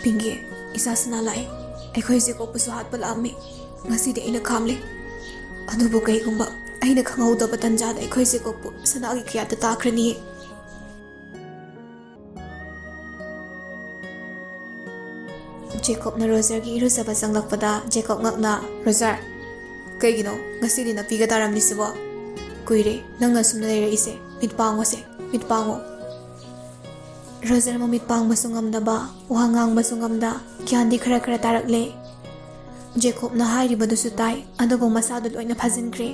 ꯄꯤꯡꯀꯤ ꯏꯆꯥ ꯁꯅꯥ ꯂꯥꯛꯑꯦ ꯑꯩꯈꯣꯏ ꯖꯦꯀꯣꯕꯄꯨꯁꯨ ꯍꯥꯠꯄ ꯂꯥꯛꯑꯝꯃꯤ ꯉꯁꯤꯗꯤ ꯑꯩꯅ ꯈꯥꯝꯂꯦ ꯑꯗꯨꯕꯨ ꯀꯩꯒꯨꯝꯕ ꯑꯩꯅ ꯈꯪꯍꯧꯗꯕ ꯇꯟꯖꯥꯗ ꯑꯩꯈꯣꯏ ꯖꯦꯀꯣꯕꯄꯨ ꯁꯅꯥꯒꯤ ꯀꯌꯥꯠꯇ ꯇꯥꯈ꯭ꯔꯅꯤꯌꯦ ꯖꯦꯀꯣꯕꯅ ꯔꯣꯖꯔꯒꯤ ꯏꯔꯨꯖꯕ ꯆꯪꯂꯛꯄꯗ ꯖꯦꯀꯣꯕ ꯉꯛꯅ ꯔꯣꯖꯔ ꯀꯩꯒꯤꯅꯣ ꯉꯁꯤꯗꯤ ꯅꯥꯄꯤꯒ ꯇꯥꯔꯝꯂꯤꯁꯤꯕꯣ ꯀꯨꯏꯔꯦ ꯅꯪꯅ ꯁꯨꯝꯅ ꯂꯩꯔꯛꯏꯁꯦ ꯃꯤꯠ ꯄꯥꯡꯉꯣꯁꯦ ꯃꯤꯠ ꯄꯥꯡꯉꯣ ꯔꯣꯖꯔ ꯃꯃꯤꯠ ꯄꯥꯡꯕꯁꯨ ꯉꯝꯗꯕ ꯋꯥ ꯉꯥꯡꯕꯁꯨ ꯉꯝꯗ ꯒ꯭ꯌꯥꯟꯗꯤ ꯈꯔ ꯇꯥꯔꯛꯂꯦ ꯖꯦꯀꯣꯕꯅ ꯍꯥꯏꯔꯤꯕꯗꯨꯁꯨ ꯇꯥꯏ ꯑꯗꯨꯕꯨ ꯃꯁꯥꯗꯨ ꯂꯣꯏꯅ ꯐꯥꯖꯤꯟꯈ꯭ꯔꯦ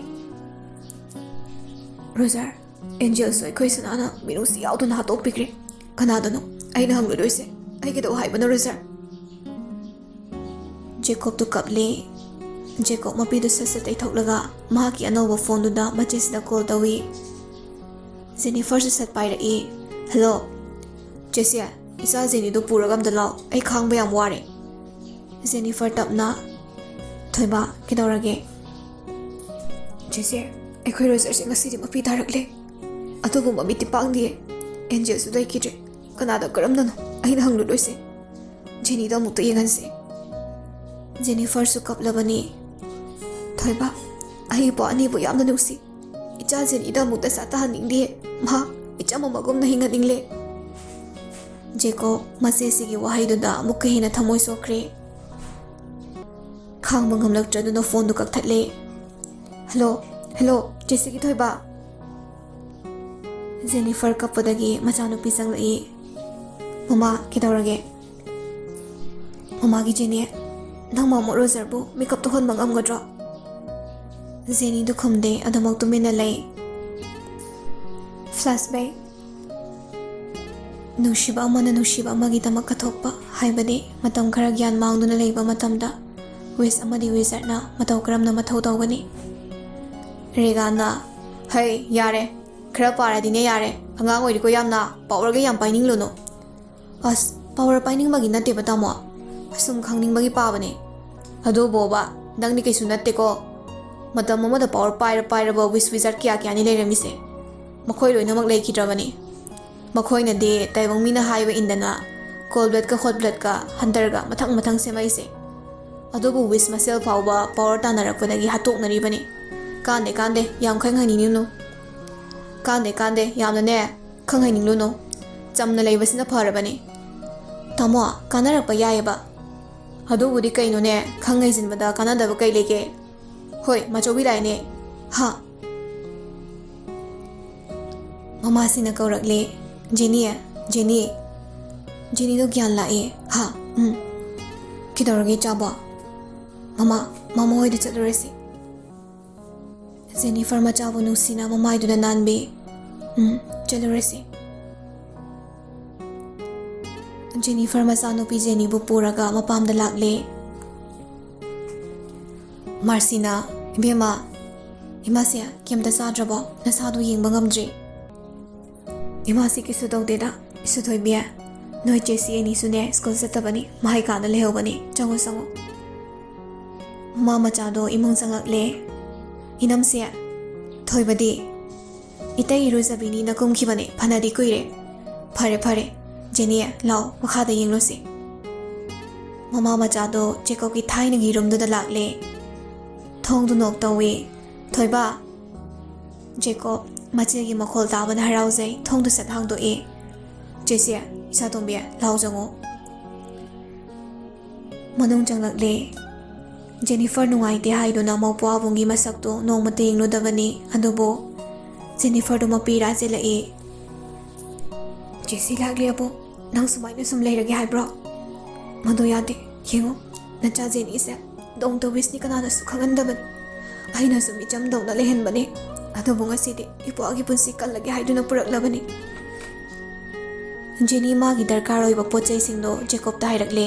ꯔꯣꯖꯔ ꯑꯦꯟꯖꯦꯜꯁꯨ ꯑꯩꯈꯣই ꯁꯅꯥꯅ ꯃꯤꯅꯨꯡꯁꯤ ꯌꯥꯎꯗꯨꯅ ꯍꯥꯠꯇꯣꯛꯄꯤꯈ꯭ꯔꯦ ꯀꯅꯥꯗꯅꯣ ꯑꯩꯅ ꯍꯪꯂꯨꯗꯣꯏꯁꯦ ꯑꯩꯒꯤꯗꯣ ꯍꯥꯏꯕꯅꯣ ꯔꯣꯖꯔ ꯖꯦꯀꯣꯕꯇꯨ ꯀꯞꯂꯦ ꯖꯦꯀꯣꯕ ꯃꯄꯤꯗꯨ ꯁꯠ ꯇꯩꯊꯣꯛꯂꯒ ꯃꯍꯥꯛꯀꯤ ꯑꯅꯧꯕ ꯐꯣꯟꯗꯨꯗ ꯃꯆꯦꯁꯤꯗ ꯀꯣꯜ ꯇꯧꯏ ꯖꯦꯅꯤꯐꯔꯁꯨ ꯁꯠ ꯄꯥꯏꯔꯛꯏ ꯍꯜꯂꯣ ꯆꯦꯁꯦ ꯏꯆꯥ ꯖꯦꯅꯤꯗꯨ ꯄꯨꯔꯒ ꯑꯝꯇ ꯂꯥꯛꯑꯣ ꯑꯩ ꯈꯥꯡꯕ ꯌꯥꯝ ꯋꯥꯔꯦ ꯖꯦꯅꯤꯐꯔ ꯇꯞꯅ ꯊꯣꯏꯕ ꯀꯩꯗꯧꯔꯒꯦ ꯆꯦꯁꯦ ꯑꯩꯈꯣꯏ ꯔꯣꯖꯔꯁꯦ ꯉꯁꯤꯗꯤ ꯃꯄꯤ ꯇꯥꯔꯛꯂꯦ ꯑꯗꯨꯕꯨ ꯃꯃꯤꯠꯇꯤ ꯄꯥꯡꯗꯤꯌꯦ ꯑꯦꯟꯖꯦꯜꯁꯨ ꯂꯩꯈꯤꯗ꯭ꯔꯦ ꯀꯅꯥꯗ ꯀꯔꯝꯅꯅꯣ ꯑꯩꯅ ꯍꯪꯂꯨꯗꯣꯏꯁꯦ ꯖꯦꯅꯤꯗꯣ ꯑꯃꯨꯛꯇ ꯌꯦꯡꯍꯟꯁꯦ ꯖꯦꯅꯤꯐꯔꯁꯨ ꯀꯞꯂꯕꯅꯤ ꯊꯣꯏꯕ ꯑꯩ ꯄꯣ ꯑꯅꯤꯕꯨ ꯌꯥꯝꯅ ꯅꯨꯡꯁꯤ ꯏꯆꯥ ꯖꯦꯅꯤꯗ ꯑꯃꯨꯛꯇ ꯁꯥꯇꯍꯟꯅꯤꯡꯗꯦ ꯃꯍꯥꯛ ꯏꯆꯝ ꯑꯃꯒꯨꯝꯅ ꯍꯤꯡꯍꯟꯅꯤꯡꯂꯦ ꯖꯦꯀꯣꯕ ꯃꯆꯦꯁꯤꯒꯤ ꯋꯥꯍꯩꯗꯨꯗ ꯑꯃꯨꯛꯀ ꯍꯦꯟꯅ ꯊꯃꯣꯏ ꯁꯣꯛꯈ꯭ꯔꯦ ꯈꯥꯡꯕ ꯉꯝꯂꯛꯇ꯭ꯔꯗꯨꯅ ꯐꯣꯟꯗꯨ ꯀꯛꯊꯠꯂꯦ ꯍꯦꯂꯣ ꯆꯦꯁꯤꯒꯤ ꯊꯣꯏꯕ ꯖꯦꯅꯤꯐꯔ ꯀꯞꯄꯗꯒꯤ ꯃꯆꯥꯅꯨꯄꯤ ꯆꯪꯂꯛꯏ ꯃꯃꯥ ꯀꯩꯗꯧꯔꯒꯦ ꯃꯃꯥꯒꯤ ꯖꯦꯅꯤ ꯅꯪ ꯃꯥꯃꯣ ꯔꯣꯖꯔꯕꯨ ꯃꯦꯀꯞ ꯇꯧꯍꯟꯕ ꯉꯝꯒꯗ꯭ꯔꯣ ꯖꯦꯅꯤꯗꯨ ꯈꯨꯝꯗꯦ ꯑꯗꯨꯃꯛ ꯇꯨꯃꯤꯟꯅ ꯂꯩ ꯐ꯭ꯂꯥꯁꯕꯦꯛ ꯅꯨꯡꯁꯤꯕ ꯑꯃꯅ ꯅꯨꯡꯁꯤꯕ ꯑꯃꯒꯤꯗꯃꯛ ꯀꯠꯊꯣꯛꯄ ꯍꯥꯏꯕꯗꯤ ꯃꯇꯝ ꯈꯔ ꯒ꯭ꯌꯥꯟ ꯃꯥꯡꯗꯨꯅ ꯂꯩꯕ ꯃꯇꯝꯗ ꯋꯤꯁ ꯑꯃꯗꯤ ꯋꯤꯖꯥꯔꯗꯅ ꯃꯇꯧ ꯀꯔꯝꯅ ꯃꯊꯧ ꯇꯧꯒꯅꯤ ꯔꯦꯒꯥꯟꯅ ꯍꯩ ꯌꯥꯔꯦ ꯈꯔ ꯄꯥꯔꯗꯤꯅꯦ ꯌꯥꯔꯦ ꯑꯉꯥꯡ ꯑꯣꯏꯔꯤꯀꯣ ꯌꯥꯝꯅ ꯄꯥꯋꯔꯒ ꯌꯥꯝ ꯄꯥꯏꯅꯤꯡꯂꯨꯅꯨ ꯑꯁ ꯄꯥꯋꯔ ꯄꯥꯏꯅꯤꯡꯕꯒꯤ ꯅꯠꯇꯦꯕ ꯇꯥꯃꯣ ꯑꯁꯨꯝ ꯈꯪꯅꯤꯡꯕꯒꯤ ꯄꯥꯕꯅꯦ ꯑꯗꯨꯕꯣꯕ ꯅꯪꯗꯤ ꯀꯩꯁꯨ ꯅꯠꯇꯦꯀꯣ ꯃꯇꯝ ꯑꯃꯗ ꯄꯥꯋꯔ ꯄꯥꯏꯔꯕ ꯋꯤꯖꯥꯔꯗ ꯀꯌꯥꯅꯤ ꯂꯩꯔꯝꯃꯤꯁꯦ ꯃꯈꯣꯏ ꯂꯣꯏꯅꯃꯛ ꯂꯩꯈꯤꯗ꯭ꯔꯕꯅꯤ ꯃꯈꯣꯏꯅꯗꯤ ꯇꯥꯏꯕꯪ ꯃꯤꯅ ꯍꯥꯏꯕ ꯏꯟꯗꯅ ꯀꯣꯜ ꯕ꯭ꯂꯗꯀ ꯍꯣꯠ ꯕ꯭ꯂꯗꯀ ꯍꯟꯇꯔꯒ ꯃꯊꯪ ꯁꯦꯝꯃꯛꯏꯁꯦ ꯑꯗꯨꯕꯨ ꯋꯤꯁ ꯃꯁꯦꯜ ꯐꯥꯎꯕ ꯄꯥꯋꯔ ꯇꯥꯟꯅꯔꯛꯄꯗꯒꯤ ꯍꯥꯠꯇꯣꯛꯅꯔꯤꯕꯅꯤ ꯀꯥꯟꯗꯦ ꯌꯥꯝ ꯈꯪꯍꯟꯅꯤꯡꯂꯨꯅꯨ ꯀꯥꯟꯗꯦ ꯌꯥꯝꯅꯅꯦ ꯈꯪꯍꯟꯅꯤꯡꯂꯨꯅꯨ ꯆꯝꯅ ꯂꯩꯕꯁꯤꯅ ꯐꯔꯕꯅꯤ ꯇꯥꯃꯣ ꯀꯥꯟꯅꯔꯛꯄ ꯌꯥꯏꯑꯕ ꯑꯗꯨꯕꯨꯗꯤ ꯀꯩꯅꯣꯅꯦ ꯈꯪ ꯍꯩꯖꯤꯟꯕꯗ ꯀꯥꯟꯅꯗꯕ ꯀꯩ ꯂꯩꯒꯦ ꯍꯣꯏ ꯃꯆꯧꯕꯤ ꯂꯥꯏꯅꯦ ꯍꯥ ꯃꯃꯥꯁꯤꯅ ꯀꯧꯔꯛꯂꯦ ꯖꯦꯅꯤꯗꯣ ꯒ꯭ꯌꯥꯟ ꯂꯥꯛꯑꯦ ꯍꯥ ꯀꯩꯗꯧꯔꯒꯦ ꯆꯥꯕꯣ ꯃꯃꯥ ꯍꯣꯏꯗ ꯆꯠꯂꯨꯔꯁꯤ ꯖꯦꯅꯤꯐꯔ ꯃꯆꯥꯕꯨ ꯅꯨꯡꯁꯤꯅ ꯃꯃꯥꯏꯗꯨꯗ ꯅꯥꯟꯕꯤ ꯆꯠꯂꯨꯔꯁꯤ ꯖꯦꯅꯤꯐꯔ ꯃꯆꯥꯅꯨꯄꯤ ꯖꯦꯅꯤꯕꯨ ꯄꯨꯔꯒ ꯃꯄꯥꯝꯗ ꯂꯥꯛꯂꯦ ꯃꯥꯔꯁꯤꯅ ꯏꯕꯦꯝꯃ ꯏꯃꯥꯁꯦ ꯀꯩꯝꯇ ꯆꯥꯗ꯭ꯔꯕꯣ ꯅꯁꯥꯗꯣ ꯌꯦꯡꯕ ꯉꯝꯗ꯭ꯔꯤ ꯏꯃꯥꯁꯤ ꯀꯩꯁꯨ ꯇꯧꯗꯦꯗ ꯏꯁꯨ ꯊꯣꯏꯕꯤ ꯅꯣꯏ ꯆꯦꯁꯤ ꯑꯅꯤꯁꯨꯅꯦ ꯁ꯭ꯀꯨꯜ ꯆꯠꯇꯕꯅꯤ ꯃꯍꯩ ꯀꯥꯟꯗ ꯂꯩꯍꯧꯕꯅꯤ ꯆꯪꯉꯣ ꯃꯃꯥ ꯃꯆꯥꯗꯣ ꯏꯃꯨꯡ ꯆꯪꯂꯛꯂꯦ ꯏꯅꯝꯁꯦ ꯊꯣꯏꯕꯗꯤ ꯏꯇꯩ ꯏꯔꯨꯖꯕꯤꯅꯤꯅ ꯀꯨꯝꯈꯤꯕꯅꯦ ꯐꯅꯗꯤ ꯀꯨꯏꯔꯦ ꯐꯔꯦ ꯖꯦꯅꯤ ꯂꯥꯎ ꯃꯈꯥꯗ ꯌꯦꯡꯂꯨꯁꯤ ꯃꯃꯥ ꯃꯆꯥꯗꯣ ꯖꯦꯀꯣꯕꯀꯤ ꯊꯥꯏꯅꯒꯤ ꯔꯨꯝꯗꯨꯗ ꯂꯥꯛꯂꯦ ꯊꯣꯡꯗꯨ ꯅꯣꯛ ꯇꯧꯏ ꯊꯣꯏꯕ ꯖꯦꯀꯣꯕ ꯃꯆꯦꯒꯤ ꯃꯈꯣꯜ ꯇꯥꯕꯅ ꯍꯔꯥꯎꯖꯩ ꯊꯣꯡꯗꯨ ꯁꯠ ꯍꯥꯡꯗꯣꯛꯏ ꯆꯦꯁꯤ ꯏꯆꯥꯇꯣꯝꯕꯤ ꯂꯥꯎ ꯆꯪꯉꯣ ꯃꯅꯨꯡ ꯆꯪꯂꯛꯂꯦ ꯖꯦꯅꯤꯐꯔ ꯅꯨꯡꯉꯥꯏꯇꯦ ꯍꯥꯏꯗꯨꯅ ꯃꯧꯄ꯭ꯋꯥꯕꯨꯡꯒꯤ ꯃꯁꯛꯇꯣ ꯅꯣꯡꯃꯇ ꯌꯦꯡꯂꯨꯗꯕꯅꯤ ꯑꯗꯨꯕꯨ ꯖꯦꯅꯤꯐꯔꯗꯨ ꯃꯄꯤꯔꯥ ꯆꯦꯜꯂꯛꯏ ꯆꯦꯁꯤ ꯂꯥꯛꯂꯦꯕꯣ ꯅꯪ ꯁꯨꯃꯥꯏꯅ ꯁꯨꯝ ꯂꯩꯔꯒꯦ ꯍꯥꯏꯕ꯭ꯔꯣ ꯃꯗꯨ ꯌꯥꯗꯦ ꯌꯦꯡꯉꯣ ꯅꯆꯥ ꯖꯦꯅꯤꯁꯦ ꯗꯣꯡꯇ ꯋꯤꯁꯅꯤ ꯀꯅꯥꯅꯁꯨ ꯈꯪꯍꯟꯗꯕꯅꯤ ꯑꯩꯅ ꯁꯨꯝ ꯏꯆꯝꯗꯧꯅ ꯂꯩꯍꯟꯕꯅꯤ ꯑꯗꯨꯕꯨ ꯉꯁꯤꯗꯤ ꯏꯄ꯭ꯋꯥꯒꯤ ꯄꯨꯟꯁꯤ ꯀꯜꯂꯒꯦ ꯍꯥꯏꯗꯨꯅ ꯄꯨꯔꯛꯂꯕꯅꯤ ꯖꯦꯅꯤ ꯃꯥꯒꯤ ꯗꯔꯀꯥꯔ ꯑꯣꯏꯕ ꯄꯣꯠ ꯆꯩꯁꯤꯡꯗꯣ ꯖꯦꯀꯣꯕꯇ ꯍꯥꯏꯔꯛꯂꯦ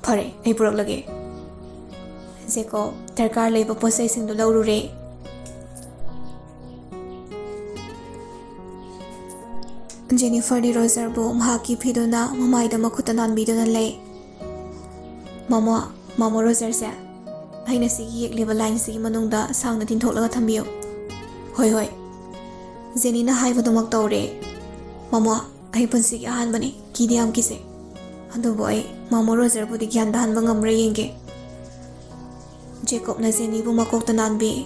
ꯐꯔꯦ ꯑꯩ ꯄꯨꯔꯛꯂꯒꯦ ꯖꯦꯀꯣꯕ ꯗꯔꯀꯥꯔ ꯂꯩꯕ ꯄꯣꯠ ꯆꯩꯁꯤꯡꯗꯣ ꯂꯧꯔꯨꯔꯦ ꯖꯦꯅꯤꯐꯔꯗꯤ ꯔꯣꯖꯔꯕꯨ ꯃꯍꯥꯛꯀꯤ ꯐꯤꯗꯨꯅ ꯃꯃꯥꯏꯗ ꯃꯈꯨꯠꯇ ꯅꯥꯟꯕꯤꯗꯨꯅ ꯂꯩ ꯃꯃꯣ ꯔꯣꯖꯔꯁꯦ ꯑꯩꯅ ꯁꯤꯒꯤ ꯌꯦꯛꯂꯤꯕ ꯂꯥꯏꯟꯁꯤꯒꯤ ꯃꯅꯨꯡꯗ ꯁꯥꯡꯅ ꯇꯤꯡꯊꯣꯛꯂꯒ ꯊꯝꯕꯤꯌꯨ ꯍꯣꯏ ꯖꯦꯅꯤꯅ ꯍꯥꯏꯕꯗꯨꯃꯛ ꯇꯧꯔꯦ ꯃꯃꯣ ꯑꯩ ꯄꯨꯟꯁꯤꯒꯤ ꯑꯍꯥꯟꯕꯅꯤ ꯀꯤꯗꯤ ꯌꯥꯝ ꯀꯤꯖꯩ ꯑꯗꯨꯕꯨ ꯑꯩ ꯃꯃꯣ ꯔꯣꯖꯔꯕꯨꯗꯤ ꯒ꯭ꯌꯥꯟ ꯇꯥꯍꯟꯕ ꯉꯝꯕ꯭ꯔꯥ ꯌꯦꯡꯒꯦ ꯖꯦꯀꯣꯕꯅ ꯖꯦꯅꯤꯕꯨ ꯃꯀꯣꯛꯇ ꯅꯥꯟꯕꯤ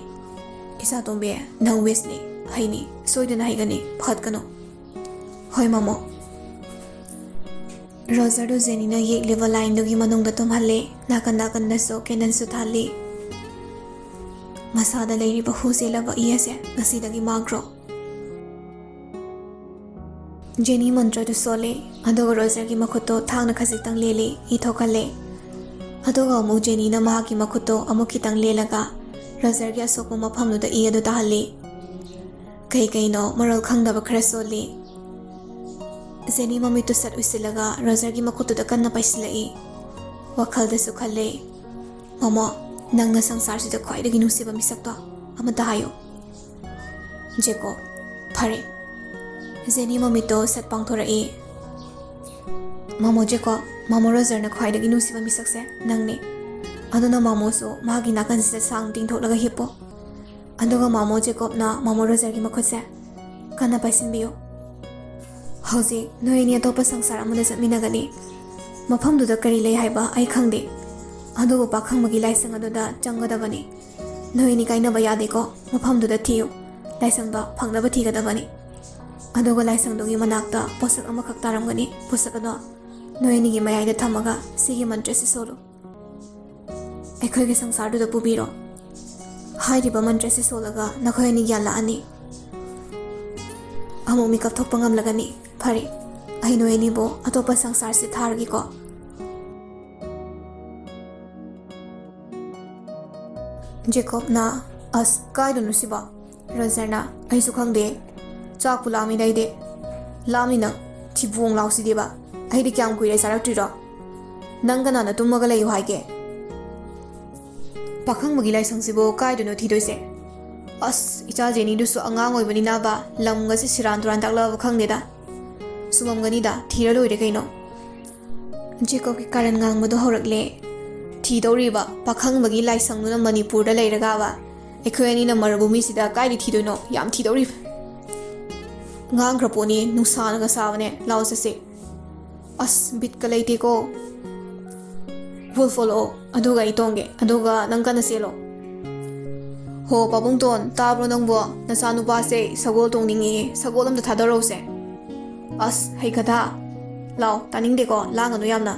ꯏꯆꯥꯇꯣꯝꯕꯤ ꯅꯪ ꯋꯤꯁꯅꯤ ꯍꯩꯅꯤ ꯁꯣꯏꯗꯅ ꯍꯩꯒꯅꯤ ꯐꯠꯀꯅꯨ ꯍꯣꯏ ꯃꯃꯣ ꯔꯣꯖꯔꯗꯨ ꯖꯦꯅꯤꯅ ꯌꯦꯛꯂꯤꯕ ꯂꯥꯏꯟꯗꯨꯒꯤ ꯃꯅꯨꯡꯗ ꯇꯨꯝꯍꯜꯂꯤ ꯅꯥꯀꯟꯗꯁꯨ ꯀꯦꯟꯗꯜꯁꯨ ꯊꯥꯜꯂꯤ ꯃꯁꯥꯗ ꯂꯩꯔꯤꯕ ꯍꯨ ꯆꯦꯜꯂꯕ ꯏ ꯑꯁꯦ ꯉꯁꯤꯗꯒꯤ ꯃꯥꯡꯈ꯭ꯔꯣ ꯖꯦꯅꯤ ꯃꯟꯇ꯭ꯔꯗꯨ ꯁꯣꯜꯂꯤ ꯑꯗꯨꯒ ꯔꯣꯖꯔꯒꯤ ꯃꯈꯨꯠꯇꯣ ꯊꯥꯡꯅ ꯈꯖꯤꯛꯇꯪ ꯂꯦꯜꯂꯤ ꯏ ꯊꯣꯛꯍꯜꯂꯤ ꯑꯗꯨꯒ ꯑꯃꯨꯛ ꯖꯦꯅꯤꯅ ꯃꯍꯥꯛꯀꯤ ꯃꯈꯨꯠꯇꯣ ꯑꯃꯨꯛ ꯈꯤꯇꯪ ꯂꯦꯜꯂꯒ ꯔꯣꯖꯔꯒꯤ ꯑꯁꯣꯛꯄ ꯃꯐꯝꯗꯨꯗ ꯏ ꯑꯗꯨ ꯇꯥꯍꯜꯂꯤ ꯀꯩꯅꯣ ꯃꯔꯣꯜ ꯈꯪꯗꯕ ꯈꯔ ꯁꯣꯜꯂꯤ ꯖꯦꯅꯤ ꯃꯃꯤꯠꯇꯨ ꯁꯠ ꯎꯏꯁꯤꯜꯂꯒ ꯔꯣꯖꯔꯒꯤ ꯃꯈꯨꯠꯇꯨꯗ ꯀꯟꯅ ꯄꯥꯏꯁꯤꯜꯂꯛꯏ ꯋꯥꯈꯜꯗꯁꯨ ꯈꯜꯂꯤ ꯃꯃꯣ ꯅꯪꯅ ꯁꯪꯁꯥꯔꯁꯤꯗ ꯈ꯭ꯋꯥꯏꯗꯒꯤ ꯅꯨꯡꯁꯤꯕ ꯃꯤꯁꯛꯇꯣ ꯑꯃꯇ ꯍꯥꯏꯌꯨ ꯖꯦꯀꯣꯕ ꯐꯔꯦ ꯖꯦꯅꯤ ꯃꯃꯤꯠꯇꯣ ꯁꯠ ꯄꯥꯡꯊꯣꯔꯛꯏ ꯃꯃꯣ ꯖꯦꯀꯣꯕ ꯃꯃꯣ ꯔꯣꯖꯔꯅ ꯈ꯭ꯋꯥꯏꯗꯒꯤ ꯅꯨꯡꯁꯤꯕ ꯃꯤꯁꯛꯁꯦ ꯅꯪꯅꯤ ꯑꯗꯨꯅ ꯃꯃꯣꯁꯨ ꯃꯥꯒꯤ ꯅꯥꯀꯟꯁꯤꯗ ꯁꯥꯡ ꯇꯤꯡꯊꯣꯛꯂꯒ ꯍꯤꯞꯄꯣ ꯑꯗꯨꯒ ꯃꯃꯣ ꯖꯦꯀꯣꯕꯅ ꯃꯃꯣ ꯔꯣꯖꯔꯒꯤ ꯃꯈꯨꯠꯁꯦ ꯀꯟꯅ ꯄꯥꯏꯁꯤꯟꯕꯤꯌꯨ ꯍꯧꯖꯤꯛ ꯅꯣꯏ ꯑꯅꯤ ꯑꯇꯣꯞꯄ ꯁꯪꯁꯥꯔ ꯑꯃꯗ ꯆꯠꯃꯤꯟꯅꯒꯅꯤ ꯃꯐꯝꯗꯨꯗ ꯀꯔꯤ ꯂꯩ ꯍꯥꯏꯕ ꯑꯩ ꯈꯪꯗꯦ ꯑꯗꯨꯕꯨ ꯄꯥꯈꯪꯕꯒꯤ ꯂꯥꯏꯁꯪ ꯑꯗꯨꯗ ꯆꯪꯒꯗꯕꯅꯤ ꯅꯣꯏꯅꯤ ꯀꯥꯏꯅꯕ ꯌꯥꯗꯦꯀꯣ ꯃꯐꯝꯗꯨꯗ ꯊꯤꯌꯨ ꯂꯥꯏꯁꯪꯗꯣ ꯐꯪꯅꯕ ꯊꯤꯒꯗꯕꯅꯤ ꯑꯗꯨꯒ ꯂꯥꯏꯁꯪꯗꯨꯒꯤ ꯃꯅꯥꯛꯇ ꯄꯣꯠꯁꯛ ꯑꯃꯈꯛ ꯇꯥꯔꯝꯒꯅꯤ ꯄꯣꯠꯁꯛ ꯑꯗꯣ ꯅꯣꯏꯅꯤꯒꯤ ꯃꯌꯥꯏꯗ ꯊꯝꯃꯒ ꯁꯤꯒꯤ ꯃꯟꯇ꯭ꯔꯁꯤ ꯁꯣꯜꯂꯨ ꯑꯩꯈꯣꯏꯒꯤ ꯁꯪꯁꯥꯔꯗꯨꯗ ꯄꯨꯕꯤꯔꯣ ꯍꯥꯏꯔꯤꯕ ꯃꯟꯇ꯭ꯔꯁꯤ ꯁꯣꯜꯂꯒ ꯅꯈꯣꯏ ꯑꯅꯤ ꯒ꯭ꯌꯥꯟ ꯂꯥꯛꯑꯅꯤ ꯑꯃꯨꯛ ꯃꯤꯀꯞ ꯊꯣꯛꯄ ꯉꯝꯂꯒꯅꯤ ꯐꯔꯦ ꯑꯩ ꯅꯣꯏ ꯑꯅꯤꯕꯨ ꯑꯇꯣꯞꯄ ꯁꯪꯁꯥꯔꯁꯤ ꯊꯥꯔꯒꯦꯀꯣ ꯖꯦꯀꯣꯕꯅ ꯑꯁ ꯀꯥꯏꯗꯅꯣ ꯁꯤꯕꯣ ꯔꯣꯖꯔꯅ ꯑꯩꯁꯨ ꯈꯪꯗꯦ ꯆꯥꯛꯄꯨ ꯂꯥꯝꯃꯤꯗ ꯑꯩꯗꯤ ꯂꯥꯝꯃꯤ ꯅꯪ ꯊꯤꯕꯣꯡ ꯂꯥꯎꯁꯤꯗꯤꯕ ꯑꯩꯗꯤ ꯀꯌꯥꯝ ꯀꯨꯏꯔꯦ ꯆꯥꯔꯛꯇ꯭ꯔꯤꯔꯣ ꯅꯪ ꯀꯅꯥꯅ ꯇꯨꯝꯃꯒ ꯂꯩꯌꯨ ꯍꯥꯏꯒꯦ ꯄꯥꯈꯪꯕꯒꯤ ꯂꯥꯏꯁꯪꯁꯤꯕꯨ ꯀꯥꯏꯗꯅꯣ ꯊꯤꯗꯣꯏꯁꯦ ꯑꯁ ꯏꯆꯥ ꯖꯦꯅꯤꯗꯨꯁꯨ ꯑꯉꯥꯡ ꯑꯣꯏꯕꯅꯤꯅꯕ ꯂꯝꯒꯁꯦ ꯁꯤꯔꯥꯟ ꯇꯨꯔꯥꯟ ꯇꯥꯛꯂꯛꯑꯕ ꯈꯪꯗꯦꯗ ꯁꯨꯃꯝꯒꯅꯤꯗ ꯊꯤꯔ ꯂꯣꯏꯔꯦ ꯀꯩꯅꯣ ꯖꯦꯀꯣꯕꯀꯤ ꯀꯥꯔꯟ ꯉꯥꯡꯕꯗꯣ ꯍꯧꯔꯛꯂꯦ ꯊꯤꯗꯧꯔꯤꯕ ꯄꯥꯈꯪꯕꯒꯤ ꯂꯥꯏꯁꯪꯗꯨꯅ ꯃꯅꯤꯄꯨꯔꯗ ꯂꯩꯔꯒꯕ ꯑꯩꯈꯣꯏ ꯑꯅꯤꯅ ꯃꯔꯨꯚꯨꯃꯤꯁꯤꯗ ꯀꯥꯏꯗ ꯊꯤꯗꯣꯏꯅꯣ ꯌꯥꯝ ꯊꯤꯗꯧꯔꯤꯕ ꯉꯥꯡꯈ꯭ꯔ ꯄꯣꯠꯅꯤ ꯅꯨꯡꯁꯥꯅꯒ ꯁꯥꯕꯅꯦ ꯂꯥꯎ ꯆꯠꯁꯦ ꯑꯁ ꯕꯤꯠꯀ ꯂꯩꯇꯦꯀꯣ ꯋꯨꯜꯐ ꯑꯣꯜꯂꯛꯑꯣ ꯑꯗꯨꯒ ꯑꯩ ꯇꯣꯡꯒꯦ ꯑꯗꯨꯒ ꯅꯪ ꯀꯟꯅ ꯆꯦꯜꯂꯣ ꯍꯣ ꯄꯥꯕꯨꯡꯇꯣꯟ ꯇꯥꯕ꯭ꯔꯣ ꯅꯪꯕꯣ ꯅꯆꯥꯅꯨꯄꯥꯁꯦ ꯁꯒꯣꯜ ꯇꯣꯡꯅꯤꯡꯉꯦꯌꯦ ꯁꯒꯣꯜ ꯑꯝꯇ ꯊꯥꯗꯔꯛꯎꯁꯦ ꯑꯁ ꯍꯩꯈꯥꯗꯥ ꯂꯥꯎ ꯇꯥꯅꯤꯡꯗꯦꯀꯣ ꯂꯥꯡꯒꯅꯨ ꯌꯥꯝꯅ